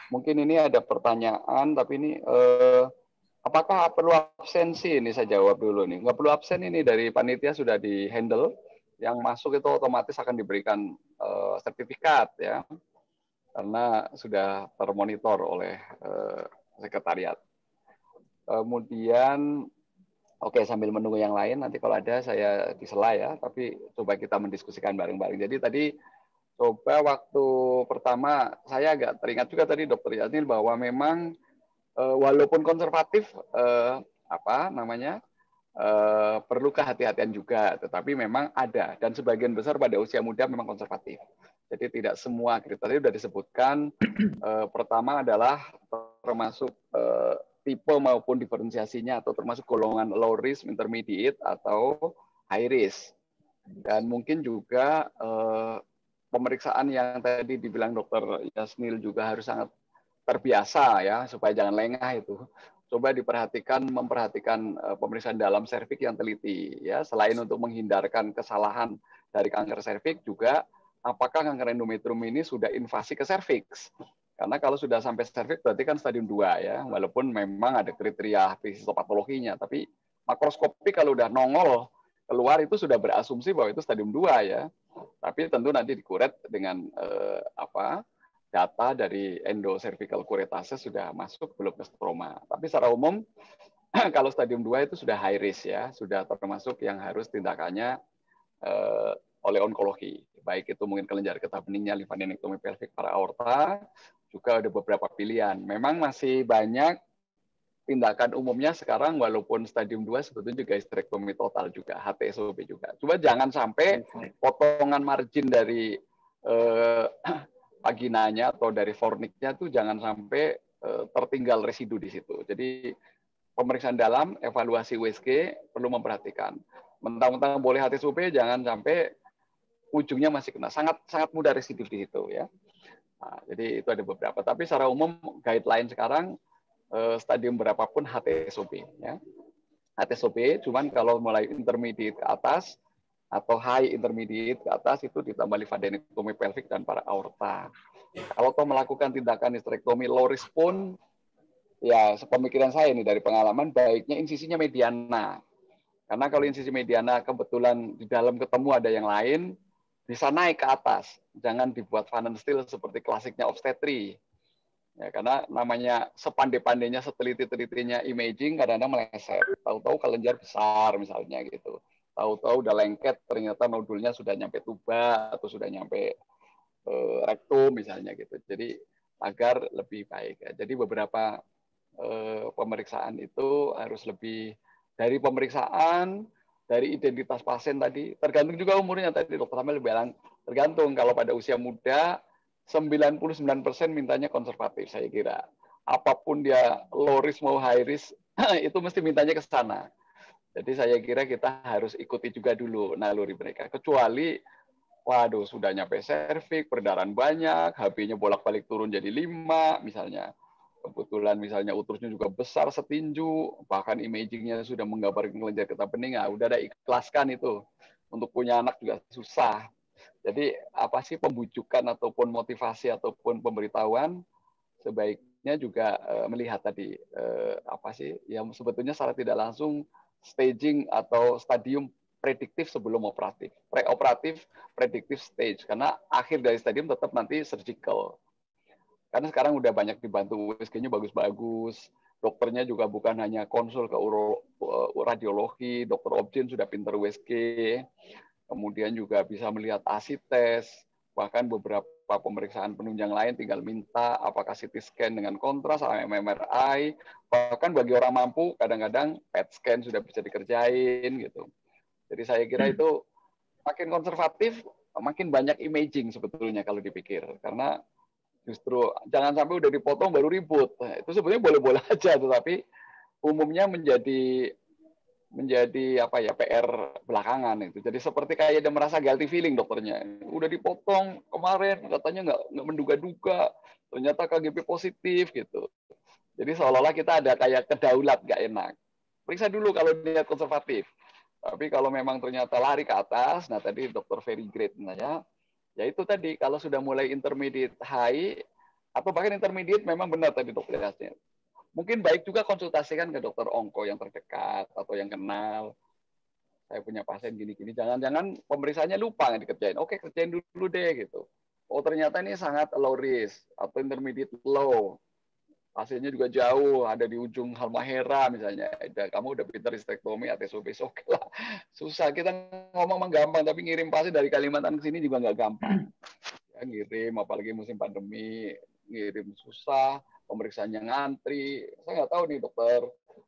Mungkin ini ada pertanyaan, tapi ini apakah perlu absensi? Ini saya jawab dulu nih. Nggak perlu absen ini, dari panitia sudah di handle. Yang masuk itu otomatis akan diberikan sertifikat ya, karena sudah termonitor oleh sekretariat. Kemudian oke, sambil menunggu yang lain, nanti kalau ada saya disela ya, tapi coba kita mendiskusikan bareng-bareng. Jadi tadi coba waktu pertama, saya agak teringat juga tadi Dr. Yasnil bahwa memang walaupun konservatif, perlu kehati-hatian juga, tetapi memang ada. Dan sebagian besar pada usia muda memang konservatif. Jadi tidak semua kriteria sudah disebutkan. Pertama adalah termasuk tipe maupun diferensiasinya atau termasuk golongan low risk, intermediate atau high risk. Dan mungkin juga pemeriksaan yang tadi dibilang Dr. Yasnil juga harus sangat terbiasa ya, supaya jangan lengah itu. Coba memperhatikan pemeriksaan dalam serviks yang teliti ya, selain untuk menghindarkan kesalahan dari kanker serviks juga apakah kanker endometrium ini sudah invasi ke serviks. Karena kalau sudah sampai serviks berarti kan stadium 2 ya, walaupun memang ada kriteria histopatologinya, tapi makroskopi kalau udah nongol keluar itu sudah berasumsi bahwa itu stadium 2 ya. Tapi tentu nanti dikuret dengan data dari endocervical kuretase sudah masuk belum ke stroma. Tapi secara umum kalau stadium 2 itu sudah high risk ya, sudah termasuk yang harus tindakannya oleh onkologi. Baik itu mungkin kelenjar getah beningnya, limfadenektomi pelvik para aorta, juga ada beberapa pilihan. Memang masih banyak tindakan umumnya sekarang walaupun stadium 2 sebetulnya juga histerektomi total juga, HTSOP juga. Coba jangan sampai potongan margin dari vaginanya atau dari forniknya itu jangan sampai tertinggal residu di situ. Jadi pemeriksaan dalam, evaluasi USG perlu memperhatikan. Mentang-mentang boleh HTSOP jangan sampai ujungnya masih kena. Sangat mudah residif di situ ya. Nah, jadi itu ada beberapa. Tapi secara umum guideline sekarang stadium berapapun HTSOP ya. HTSOP cuman kalau mulai intermediate ke atas atau high intermediate ke atas itu ditambah limfadenektomi pelvik dan para aorta. Kalau toh melakukan tindakan histerektomi low risk pun ya sepemikiran saya ini dari pengalaman baiknya insisinya mediana. Karena kalau insisi mediana kebetulan di dalam ketemu ada yang lain bisa naik ke atas. Jangan dibuat Van Steel seperti klasiknya obstetri. Ya, karena namanya sepandai-pandainya, seteliti-telitinya imaging kadang-kadang meleset. Tahu-tahu kelenjar besar misalnya gitu. Tahu-tahu udah lengket, ternyata nodulnya sudah nyampe tuba atau sudah nyampe rektum misalnya gitu. Jadi agar lebih baik. Jadi beberapa pemeriksaan itu harus lebih dari pemeriksaan, dari identitas pasien tadi, tergantung juga umurnya tadi Dokter Amel bilang, tergantung kalau pada usia muda 99% mintanya konservatif saya kira. Apapun dia low risk mau high risk itu mesti mintanya ke sana. Jadi saya kira kita harus ikuti juga dulu naluri mereka. Kecuali, waduh, sudah nyampe serviks, perdarahan banyak, HB-nya bolak-balik turun jadi 5, misalnya. Kebetulan misalnya uterusnya juga besar setinju, bahkan imagingnya sudah menggambarkan kelenjar getah bening, udah ada ikhlaskan itu. Untuk punya anak juga susah. Jadi apa sih pembujukan ataupun motivasi ataupun pemberitahuan, sebaiknya juga melihat tadi apa sih yang sebetulnya secara tidak langsung staging atau stadium prediktif sebelum operatif. Preoperatif, prediktif stage. Karena akhir dari stadium tetap nanti surgical. Karena sekarang udah banyak dibantu, USG-nya bagus-bagus. Dokternya juga bukan hanya konsul ke radiologi, dokter obgyn sudah pinter USG. Kemudian juga bisa melihat ASI test. Bahkan beberapa pemeriksaan penunjang lain tinggal minta apakah CT scan dengan kontras, MRI. Bahkan bagi orang mampu, kadang-kadang PET scan sudah bisa dikerjain gitu. Jadi saya kira itu makin konservatif, makin banyak imaging sebetulnya kalau dipikir. Karena justru jangan sampai udah dipotong baru ribut. Nah, itu sebenarnya boleh-boleh aja, tetapi umumnya menjadi apa ya PR belakangan itu. Jadi seperti kayak dia merasa guilty feeling dokternya. Udah dipotong kemarin katanya nggak menduga-duga, ternyata KGP positif gitu. Jadi seolah-olah kita ada kayak kedaulat nggak enak. Periksa dulu kalau niat konservatif. Tapi kalau memang ternyata lari ke atas, nah tadi dokter very great nanya, ya itu tadi kalau sudah mulai intermediate high atau bahkan intermediate memang benar tadi dokternya. Mungkin baik juga konsultasikan ke dokter onko yang terdekat atau yang kenal. Saya punya pasien gini-gini, jangan-jangan pemeriksaannya lupa nggak dikerjain. Oke, kerjain dulu deh gitu. Oh ternyata ini sangat low risk atau intermediate low. Pasiennya juga jauh, ada di ujung Halmahera misalnya. Kamu udah pinter histektomi, ATSOB, oke lah. Susah, kita ngomong gampang, tapi ngirim pasien dari Kalimantan ke sini juga nggak gampang. Ya, ngirim, apalagi musim pandemi, ngirim susah, pemeriksaannya ngantri. Saya nggak tahu nih dokter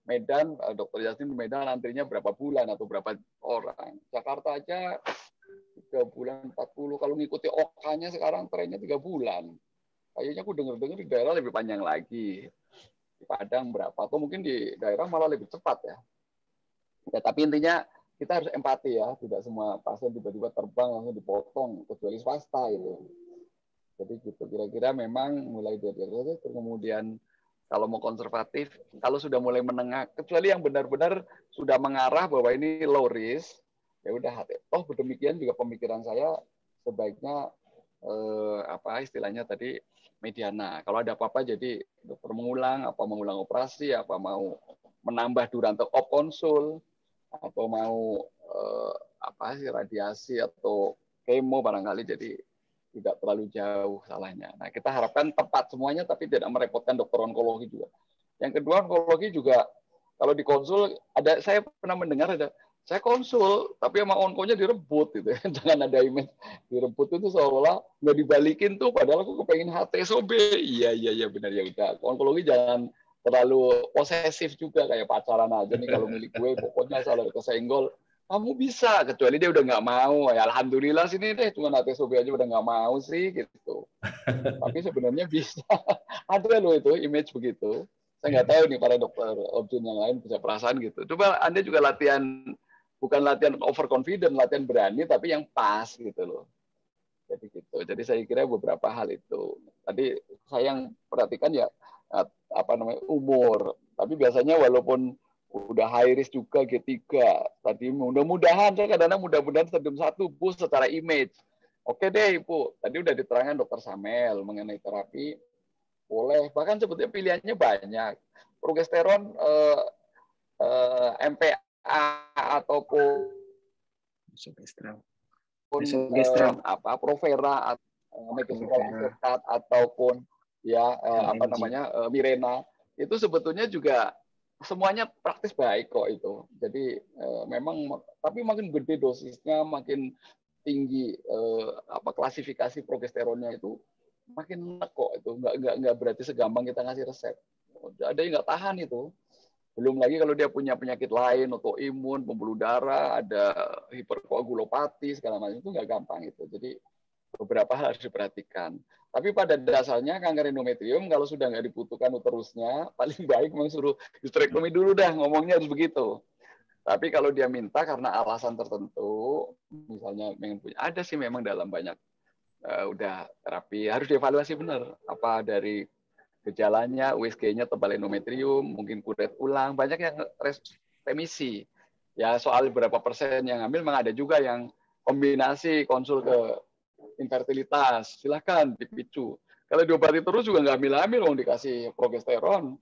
Medan, dokter Yasmin di Medan antrinya berapa bulan atau berapa orang. Jakarta aja 3 bulan, 40. Kalau ngikuti OK-nya sekarang trennya 3 bulan. Kayaknya aku dengar-dengar di daerah lebih panjang lagi. Di Padang berapa, atau mungkin di daerah malah lebih cepat ya. Ya tapi intinya kita harus empati ya, tidak semua pasien tiba-tiba terbang langsung dipotong, kecuali swasta itu. Jadi gitu, kira-kira memang mulai dari kemudian kalau mau konservatif, kalau sudah mulai menengah, kecuali yang benar-benar sudah mengarah bahwa ini low risk, ya udah hati. Oh demikian juga pemikiran saya sebaiknya apa istilahnya tadi mediana. Kalau ada apa-apa jadi dokter mengulang, apa mengulang operasi, apa mau menambah durante op konsul, atau mau apa sih radiasi atau kemo barangkali, jadi tidak terlalu jauh salahnya. Nah kita harapkan tepat semuanya, tapi tidak merepotkan dokter onkologi juga. Yang kedua onkologi juga kalau di konsul ada, saya pernah mendengar ada saya konsul, tapi sama onkonya direbut gitu. Jangan ada image direbut itu seolah-olah nggak dibalikin tuh, padahal aku kepengen HTSOB. Iya benar ya udah. Onkologi jangan terlalu posesif juga kayak pacaran aja nih, kalau milik gue pokoknya salah kesenggol kamu bisa, kecuali dia udah nggak mau. Ya alhamdulillah sini deh cuma HTSOB aja udah nggak mau sih gitu. Tapi sebenarnya bisa. Ada loh itu image begitu. Saya nggak tahu nih para dokter obgyn yang lain bisa perasaan gitu. Coba Anda juga latihan, bukan latihan overconfident, latihan berani, tapi yang pas gitu loh. Jadi gitu. Jadi saya kira beberapa hal itu. Tadi saya yang perhatikan ya apa namanya umur. Tapi biasanya walaupun udah high risk juga G3. Tadi mudah-mudahan saya kadang-kadang mudah-mudahan stadium 1 Bu secara image. Oke deh Ibu. Tadi udah diterangkan Dokter Samel mengenai terapi. Boleh. Bahkan sebetulnya pilihannya banyak. Progesteron MPA ataupun apa Provera atau ataupun ya apa namanya Mirena, itu sebetulnya juga semuanya praktis baik kok itu. Jadi memang tapi makin gede dosisnya, makin tinggi apa klasifikasi progesteronnya itu makin enak kok itu, nggak berarti segampang kita ngasih resep. Ada yang nggak tahan itu. Belum lagi kalau dia punya penyakit lain, autoimun, pembuluh darah, ada hiperkoagulopati, segala macam, itu nggak gampang itu. Jadi beberapa hal harus diperhatikan. Tapi pada dasarnya kanker endometrium kalau sudah nggak dibutuhkan uterusnya, paling baik memang suruh histerektomi dulu dah, ngomongnya harus begitu. Tapi kalau dia minta karena alasan tertentu, misalnya pengen punya, ada sih memang dalam banyak udah terapi, harus dievaluasi benar apa dari gejalanya, USG-nya tebal endometrium, mungkin kuret ulang, banyak yang remisi. Ya soal berapa persen yang hamil, memang ada juga yang kombinasi konsul ke infertilitas, silahkan dipicu. Kalau diobati terus juga nggak hamil-hamil, wong dikasih progesteron.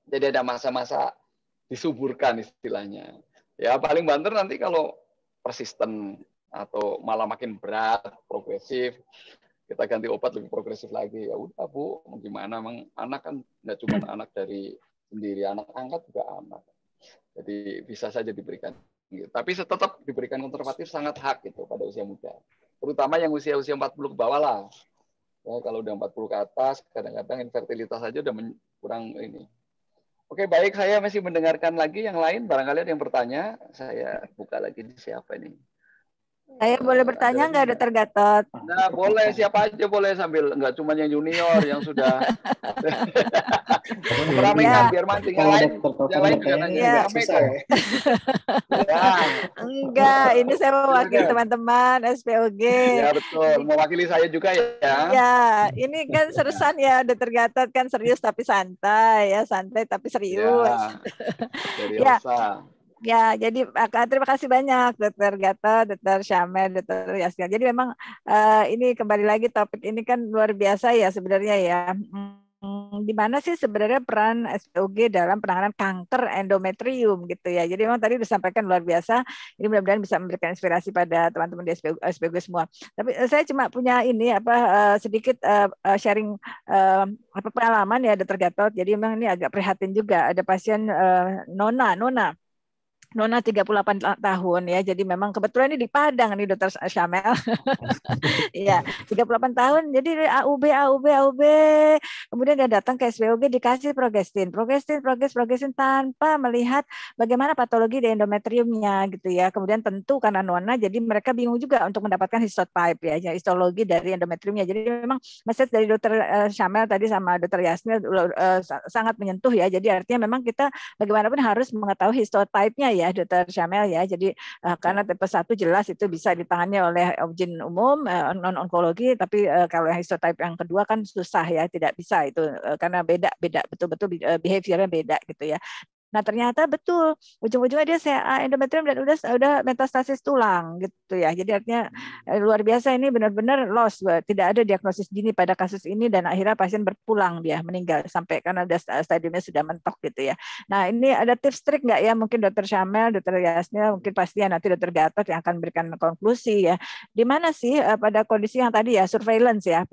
Jadi ada masa-masa disuburkan istilahnya. Ya paling banter nanti kalau persisten atau malah makin berat, progresif, kita ganti obat lebih progresif lagi. Ya udah Bu, gimana? Emang anak kan nggak cuma anak dari sendiri, anak angkat juga anak. Jadi bisa saja diberikan. Tapi tetap diberikan konservatif sangat hak itu pada usia muda. Terutama yang usia-usia 40 ke bawah lah. Ya, kalau udah 40 ke atas, kadang-kadang infertilitas saja udah kurang ini. Oke, baik. Saya masih mendengarkan lagi yang lain. Barangkali ada yang bertanya. Saya buka lagi siapa ini. Saya boleh bertanya nggak, Dokter Gatot? Nah, boleh, siapa aja boleh, sambil nggak cuma yang junior yang sudah meramaikan, biar mancing yang lain juga nanya rame kok. Ya. Enggak, ini saya mewakili teman-teman SPOG. Ya betul, mewakili saya juga ya. Ya, ini kan serusan ya, Dokter Gatot kan serius tapi santai ya, santai tapi serius. Ya, ya, jadi terima kasih banyak Dokter Gatot, Dokter Syamel, Dokter Yasna. Jadi memang ini kembali lagi topik ini kan luar biasa ya sebenarnya ya. Di mana sih sebenarnya peran SPOG dalam penanganan kanker endometrium gitu ya. Jadi memang tadi disampaikan luar biasa. Ini mudah-mudahan bisa memberikan inspirasi pada teman-teman di SPOG semua. Tapi saya cuma punya ini sedikit sharing pengalaman ya Dokter Gatot. Jadi memang ini agak prihatin juga. Ada pasien Nona 38 tahun ya. Jadi memang kebetulan ini di Padang nih Dokter Syamel. Iya, 38 tahun. Jadi AUB. Kemudian dia datang ke SPOG dikasih progestin tanpa melihat bagaimana patologi di endometriumnya gitu ya. Kemudian tentu karena Nona jadi mereka bingung juga untuk mendapatkan histotype ya, histologi dari endometriumnya. Jadi memang message dari Dokter Syamel tadi sama Dokter Yasmil sangat menyentuh ya. Jadi artinya memang kita bagaimanapun harus mengetahui histotype-nya ya Dokter Syamel ya. Jadi karena tipe 1 jelas itu bisa ditangani oleh obgyn umum non-onkologi, tapi kalau histotype yang kedua kan susah ya, tidak bisa itu karena beda betul-betul behaviornya beda gitu ya. Nah ternyata betul ujung-ujungnya dia CA endometrium dan udah metastasis tulang gitu ya. Jadi artinya luar biasa, ini benar-benar loss, tidak ada diagnosis dini pada kasus ini dan akhirnya pasien berpulang, dia meninggal sampai karena stadiumnya sudah mentok gitu ya. Nah ini ada tips trik nggak ya, mungkin Dokter Syamel, Dokter Yasmil, mungkin pasti nanti Dokter Gatot yang akan memberikan konklusi ya. Di mana sih pada kondisi yang tadi ya, surveillance ya,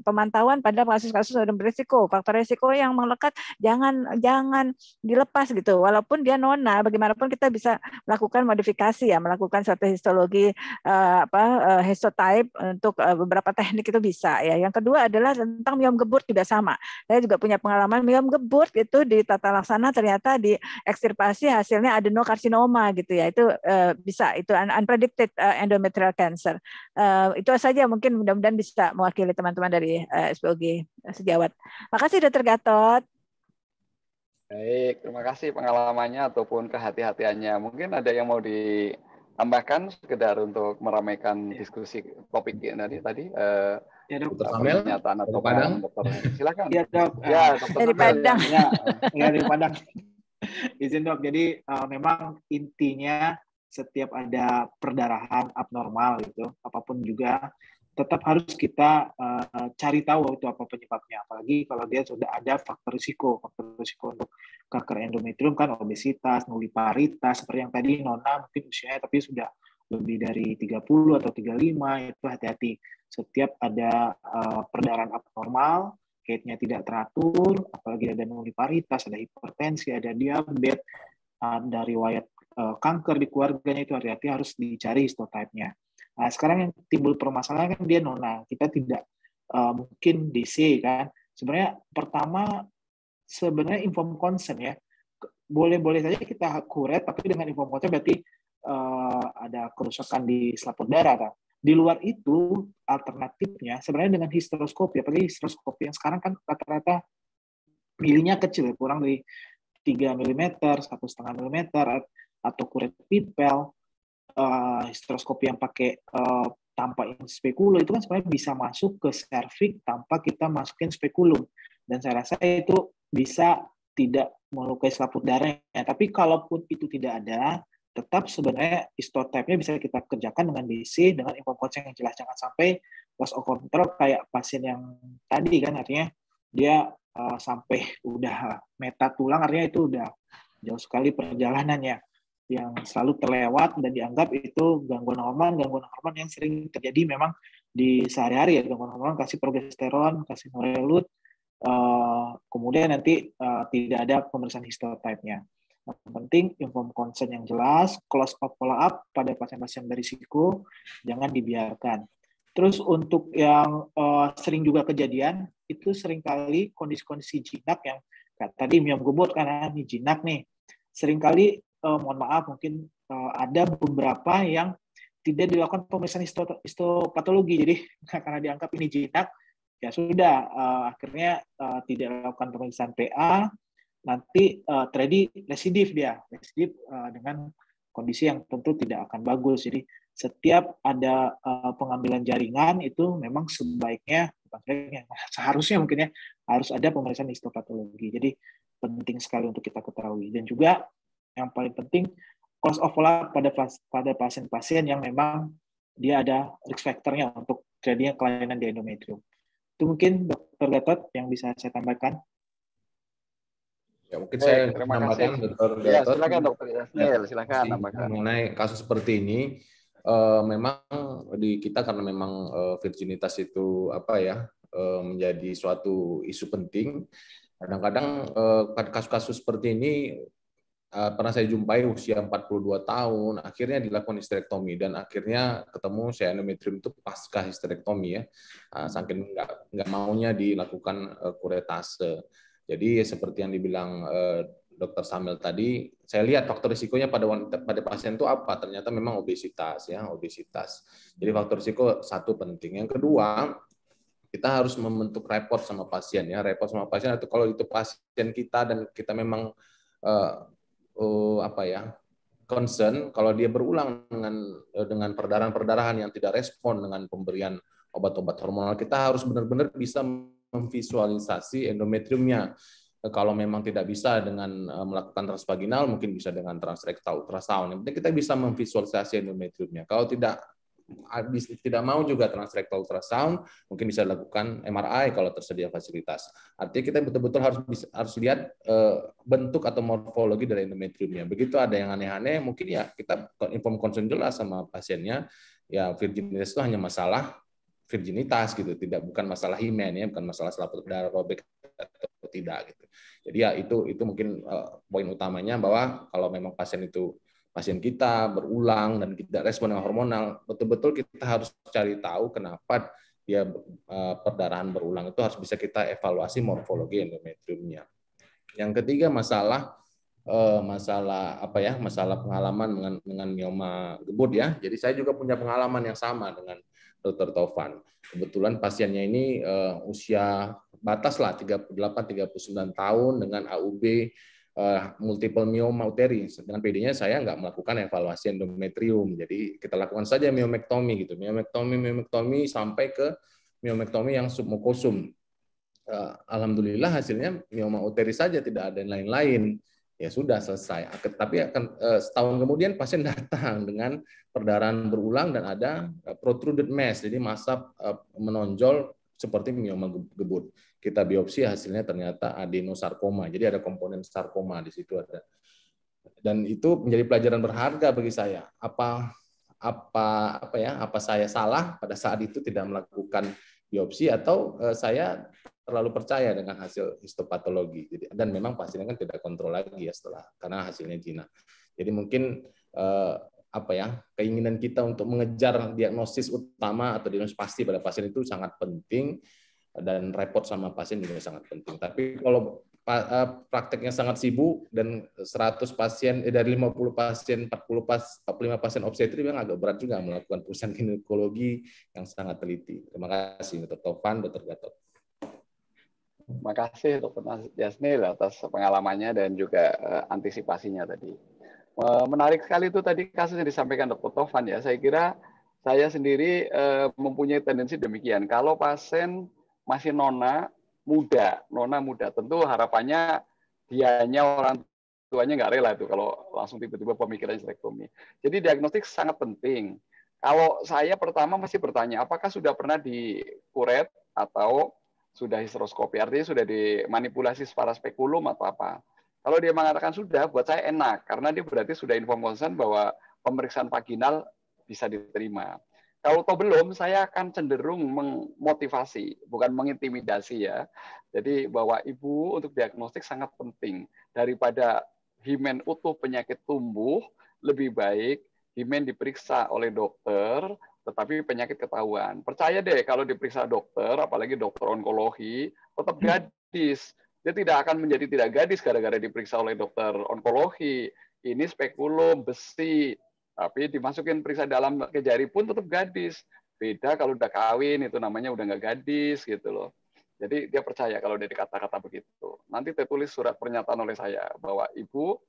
pemantauan pada kasus-kasus yang berisiko, faktor risiko yang melekat jangan dilepas gitu. Walaupun dia Nona, bagaimanapun kita bisa melakukan modifikasi ya, melakukan suatu histologi histotype untuk beberapa teknik itu bisa ya. Yang kedua adalah tentang myom geburt juga sama. Saya juga punya pengalaman myom geburt itu di tata laksana ternyata di ekstirpasi hasilnya adenokarsinoma gitu ya. Itu bisa, itu unpredicted endometrial cancer. Itu saja mungkin, mudah-mudahan bisa mewakili teman-teman dari SPOG sejawat. Makasih Dokter Gatot. Baik, terima kasih pengalamannya ataupun kehati-hatiannya. Mungkin ada yang mau ditambahkan sekedar untuk meramaikan diskusi topik tadi. Ya Dokter Syamel, pernyataan atau Padang. Dokter. Silakan. Ya Dok. Ya, Dokter dari Padang. Ya, dari Padang. Izin Dok. Jadi memang intinya setiap ada perdarahan abnormal itu, apapun juga, tetap harus kita cari tahu itu apa penyebabnya. Apalagi kalau dia sudah ada faktor risiko untuk kanker endometrium kan obesitas, nulliparitas, seperti yang tadi Nona mungkin usianya tapi sudah lebih dari 30 atau 35, itu hati-hati. Setiap ada perdarahan abnormal, head-nya tidak teratur, apalagi ada nulliparitas, ada hipertensi, ada diabetes, ada riwayat kanker di keluarganya, itu hati-hati, harus dicari histotype-nya. Nah, sekarang yang timbul permasalahan kan dia Nona. Kita tidak mungkin DC kan. Sebenarnya pertama informed consent ya. Boleh-boleh saja kita kuret, tapi dengan informed consent berarti ada kerusakan di selaput darah kan. Di luar itu alternatifnya sebenarnya dengan histeroskopi, apalagi histeroskopi yang sekarang kan rata-rata milinya kecil, kurang dari 3 mm, 1,5 mm, atau kuret pipel, histeroskopi yang pakai tanpa spekulum itu kan sebenarnya bisa masuk ke serviks tanpa kita masukin spekulum, dan saya rasa itu bisa tidak melukai selaput darahnya. Tapi kalaupun itu tidak ada, tetap sebenarnya histotype-nya bisa kita kerjakan dengan DC dengan informed consent yang jelas. Jangan sampai loss of control kayak pasien yang tadi kan, artinya dia sampai udah meta tulang, artinya itu udah jauh sekali perjalanannya, yang selalu terlewat dan dianggap itu gangguan hormon yang sering terjadi memang di sehari-hari ya, gangguan hormon, kasih progesteron, kasih norelut, kemudian nanti tidak ada pemeriksaan histotype-nya. Yang penting informed consent yang jelas, close up follow up pada pasien-pasien berisiko, jangan dibiarkan. Terus untuk yang sering juga kejadian, itu seringkali kondisi-kondisi jinak yang tadi miom gebut kan, ini jinak nih. Seringkali, mohon maaf, mungkin ada beberapa yang tidak dilakukan pemeriksaan histopatologi. Jadi karena dianggap ini jinak, ya sudah, akhirnya tidak dilakukan pemeriksaan PA, nanti terjadi residif dengan kondisi yang tentu tidak akan bagus. Jadi setiap ada pengambilan jaringan itu memang seharusnya mungkin ya harus ada pemeriksaan histopatologi. Jadi penting sekali untuk kita ketahui. Dan juga yang paling penting cause of follow-up pada pasien-pasien yang memang dia ada risk factor-nya untuk terjadinya kelainan di endometrium. Itu mungkin Dr. Gatot yang bisa saya tambahkan. Ya, mungkin saya menambahkan, Dr. Gatot. Ya, silakan Dr. Yasnil, silakan tambahkan. Mengenai kasus seperti ini, memang di kita karena memang virginitas itu menjadi suatu isu penting. Kadang-kadang kasus-kasus seperti ini pernah saya jumpai usia 42 tahun, akhirnya dilakukan histerektomi, dan akhirnya ketemu endometrium itu pasca histerektomi ya, saking nggak maunya dilakukan kuretase. Jadi seperti yang dibilang Dr. Samil tadi, saya lihat faktor risikonya pada pasien itu apa? Ternyata memang obesitas ya, obesitas. Jadi faktor risiko satu penting. Yang kedua, kita harus membentuk report sama pasien ya. Report sama pasien itu kalau itu pasien kita dan kita memang concern kalau dia berulang dengan perdarahan yang tidak respon dengan pemberian obat-obat hormonal, kita harus benar-benar bisa memvisualisasi endometriumnya. Kalau memang tidak bisa dengan melakukan transvaginal, mungkin bisa dengan transrektal ultrasound. Yang penting kita bisa memvisualisasi endometriumnya. Kalau tidak mau juga transrektal ultrasound, mungkin bisa dilakukan MRI kalau tersedia fasilitas. Artinya kita betul-betul harus lihat bentuk atau morfologi dari endometriumnya. Begitu ada yang aneh-aneh, mungkin ya kita inform consent jelas sama pasiennya. Ya virginitas itu hanya masalah virginitas gitu, bukan masalah himen ya, bukan masalah selaput darah robek atau tidak gitu. Jadi ya itu mungkin poin utamanya, bahwa kalau memang pasien kita berulang dan tidak respon dengan hormonal, betul-betul kita harus cari tahu kenapa dia perdarahan berulang, itu harus bisa kita evaluasi morfologi endometriumnya. Yang ketiga masalah pengalaman dengan mioma gebut ya. Jadi saya juga punya pengalaman yang sama dengan Dr. Taufan. Kebetulan pasiennya ini usia batas lah 38-39 tahun dengan AUB multiple myoma uteri. Dengan PD-nya saya nggak melakukan evaluasi endometrium. Jadi kita lakukan saja myomektomi gitu. Myomektomi sampai ke myomektomi yang submukosum. Alhamdulillah hasilnya myoma uteri saja, tidak ada yang lain-lain. Ya sudah selesai. Tapi setahun kemudian pasien datang dengan perdarahan berulang dan ada protruded mass, jadi massa menonjol seperti mioma gebut. Kita biopsi hasilnya ternyata adenosarkoma. Jadi ada komponen sarkoma di situ ada. Dan itu menjadi pelajaran berharga bagi saya. Apa saya salah pada saat itu tidak melakukan biopsi, atau saya terlalu percaya dengan hasil histopatologi. Dan memang pasiennya kan tidak kontrol lagi ya setelah, karena hasilnya jinak. Jadi mungkin keinginan kita untuk mengejar diagnosis utama atau diagnosis pasti pada pasien itu sangat penting, dan repot sama pasien juga sangat penting. Tapi kalau prakteknya sangat sibuk dan 100 pasien dari 50 pasien 45 pasien obstetri memang agak berat juga melakukan perusahaan ginekologi yang sangat teliti. Terima kasih Dr. Tovan, Dr. Gatot. Terima kasih Dr. Yasnil atas pengalamannya dan juga antisipasinya tadi. Menarik sekali itu tadi kasus yang disampaikan Dr. Tovan ya. Saya kira saya sendiri mempunyai tendensi demikian. Kalau pasien masih nona muda, tentu harapannya dianya orang tuanya nggak rela itu kalau langsung tiba-tiba pemikiran histerektomi. Jadi diagnostik sangat penting. Kalau saya pertama masih bertanya, apakah sudah pernah dikuret atau sudah histeroskopi, artinya sudah dimanipulasi paraspekulum atau apa. Kalau dia mengatakan sudah, buat saya enak, karena dia berarti sudah inform consent bahwa pemeriksaan vaginal bisa diterima. Kalau toh belum, saya akan cenderung memotivasi, bukan mengintimidasi ya. Jadi bahwa ibu untuk diagnostik sangat penting. Daripada himen utuh penyakit tumbuh, lebih baik himen diperiksa oleh dokter, tetapi penyakit ketahuan. Percaya deh kalau diperiksa dokter, apalagi dokter onkologi, tetap gadis. Dia tidak akan menjadi tidak gadis gara-gara diperiksa oleh dokter onkologi. Ini spekulum, besi, tapi dimasukin periksa dalam ke jari pun tetap gadis. Beda kalau udah kawin, itu namanya udah nggak gadis gitu loh. Jadi dia percaya kalau dia dikata-kata begitu. Nanti tertulis surat pernyataan oleh saya bahwa ibu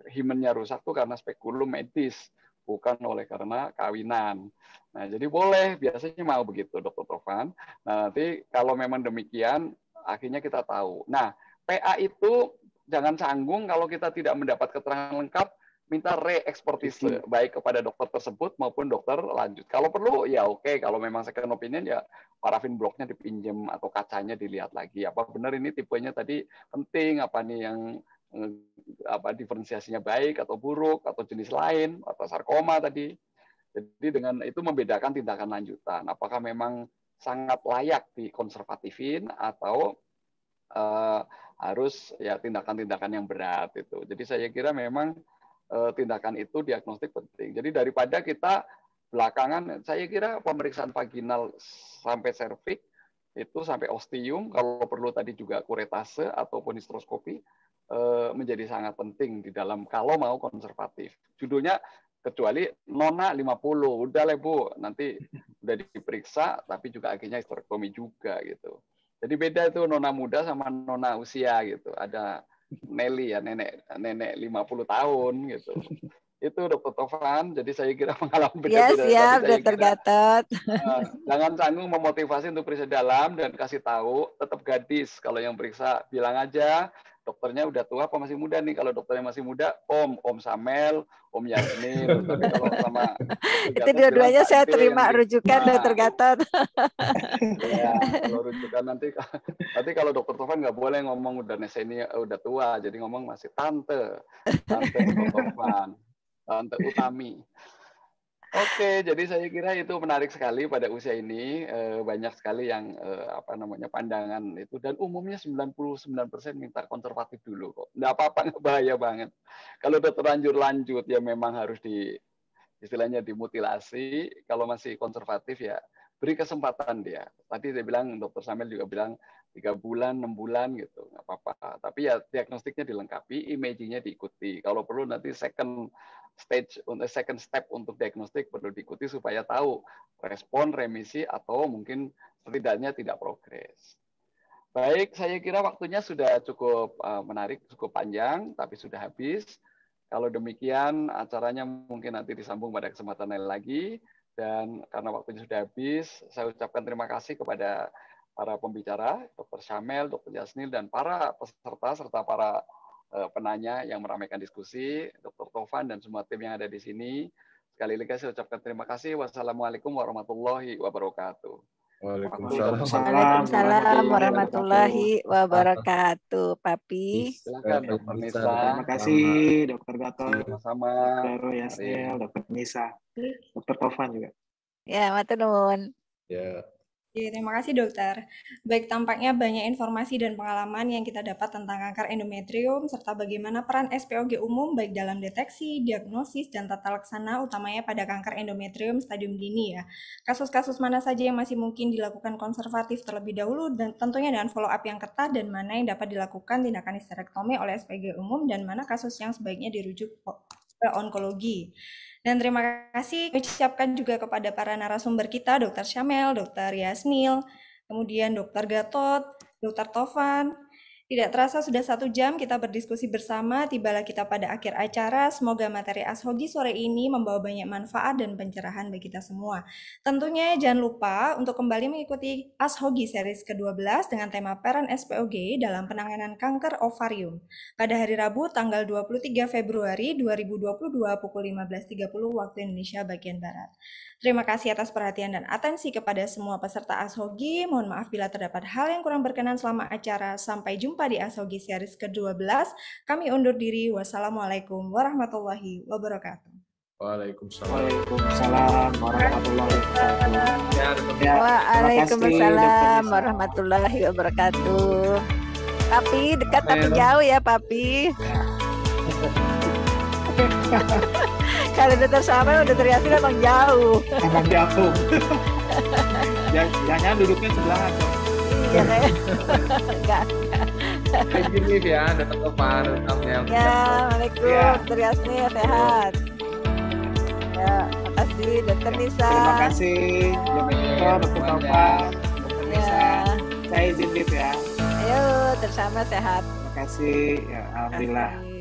himennya rusak tuh karena spekulum medis, bukan oleh karena kawinan. Nah, jadi boleh, biasanya mau begitu, Dr. Tovan. Nah, nanti kalau memang demikian, akhirnya kita tahu. Nah, PA itu jangan canggung kalau kita tidak mendapat keterangan lengkap, minta re-ekspertise baik kepada dokter tersebut maupun dokter lanjut. Kalau perlu ya oke, kalau memang second opinion ya parafin bloknya dipinjam atau kacanya dilihat lagi. Apa benar ini tipenya tadi penting, apa nih yang diferensiasinya baik atau buruk atau jenis lain atau sarkoma tadi. Jadi dengan itu membedakan tindakan lanjutan. Apakah memang sangat layak dikonservatifin atau harus ya tindakan-tindakan yang berat itu. Jadi saya kira memang tindakan itu diagnostik penting. Jadi daripada kita belakangan, saya kira pemeriksaan vaginal sampai serviks itu sampai ostium, kalau perlu tadi juga kuretase ataupun histeroskopi menjadi sangat penting di dalam kalau mau konservatif. Judulnya kecuali nona 50, udah lah Bu, nanti udah diperiksa tapi juga akhirnya histerektomi juga gitu. Jadi beda itu nona muda sama nona usia gitu. Ada Nelly ya, nenek 50 tahun gitu. Itu Dr. Tovan, jadi saya kira pengalaman beda-beda. Ya, siap, Dr. Gatot. Jangan canggung memotivasi untuk periksa dalam dan kasih tahu, tetap gadis. Kalau yang periksa, bilang aja, dokternya udah tua apa masih muda nih? Kalau dokternya masih muda, Om Samel, Om Yasmin. Tapi kalau sama itu dua-duanya saya terima rujukan Dr. Gatot. Ya, kalau rujukan nanti kalau Dr. Tovan nggak boleh ngomong udah senior, udah tua, jadi ngomong masih tante Dr. Tovan. Tante Utami. Oke, jadi saya kira itu menarik sekali pada usia ini, banyak sekali yang pandangan itu, dan umumnya 99% minta konservatif dulu kok. Nggak apa-apa, nggak bahaya banget. Kalau udah terlanjur ya memang harus istilahnya dimutilasi. Kalau masih konservatif ya beri kesempatan dia. Tadi saya bilang, Dr. Samel juga bilang 3 bulan, 6 bulan gitu, nggak apa-apa. Tapi ya diagnostiknya dilengkapi, imagingnya diikuti. Kalau perlu nanti second step untuk diagnostik perlu diikuti supaya tahu respon, remisi, atau mungkin setidaknya tidak progres. Baik, saya kira waktunya sudah cukup menarik, cukup panjang, tapi sudah habis. Kalau demikian, acaranya mungkin nanti disambung pada kesempatan lain lagi. Dan karena waktunya sudah habis, saya ucapkan terima kasih kepada para pembicara, Dr. Syamel, Dr. Yasnil, dan para peserta, serta para penanya yang meramaikan diskusi, Dr. Tovan, dan semua tim yang ada di sini. Sekali lagi saya ucapkan terima kasih. Wassalamualaikum warahmatullahi wabarakatuh. Waalaikumsalam warahmatullahi wabarakatuh. Papi. Silakan Dr. Nisa. Terima kasih Dr. Gatot, sama Dr. Yasnil, Dr. Nisa, Dr. Tovan juga. Ya, matur nuwun. Ya. Oke, terima kasih dokter. Baik, tampaknya banyak informasi dan pengalaman yang kita dapat tentang kanker endometrium, serta bagaimana peran SPOG umum baik dalam deteksi, diagnosis, dan tata laksana utamanya pada kanker endometrium stadium dini ya. Kasus-kasus mana saja yang masih mungkin dilakukan konservatif terlebih dahulu, dan tentunya dengan follow up yang ketat, dan mana yang dapat dilakukan tindakan histerektomi oleh SPOG umum, dan mana kasus yang sebaiknya dirujuk ke onkologi. Dan terima kasih ucapkan juga kepada para narasumber kita, Dr. Syamel, Dr. Yasmil, kemudian Dr. Gatot, Dr. Tovan. Tidak terasa sudah 1 jam kita berdiskusi bersama, tibalah kita pada akhir acara. Semoga materi Ashogi sore ini membawa banyak manfaat dan pencerahan bagi kita semua. Tentunya jangan lupa untuk kembali mengikuti Ashogi series ke-12 dengan tema peran SPOG dalam penanganan kanker ovarium pada hari Rabu tanggal 23 Februari 2022 pukul 15.30 waktu Indonesia bagian Barat. Terima kasih atas perhatian dan atensi kepada semua peserta Ashogi. Mohon maaf bila terdapat hal yang kurang berkenan selama acara. Sampai jumpa di Ashogi series ke-12. Kami undur diri. Wassalamualaikum warahmatullahi wabarakatuh. Waalaikumsalam warahmatullahi wabarakatuh. Waalaikumsalam warahmatullahi wabarakatuh. Papi dekat tapi jauh ya Papi. Kalau Dr. Syamel udah Yasin emang jauh. Emang jauh. Jangan duduknya sebelahan. Iya kayak. Enggak. Ini ya, Dr. Tovan, ya, Waalaikumsalam, ya. Dr. Yasmil sehat. Ya, makasih Dr. Nisa. Terima kasih Dr. Tovan, Dr. Nisa. Saya izin ya. Ayo, Dr. Syamel sehat. Terima kasih. Ya, alhamdulillah.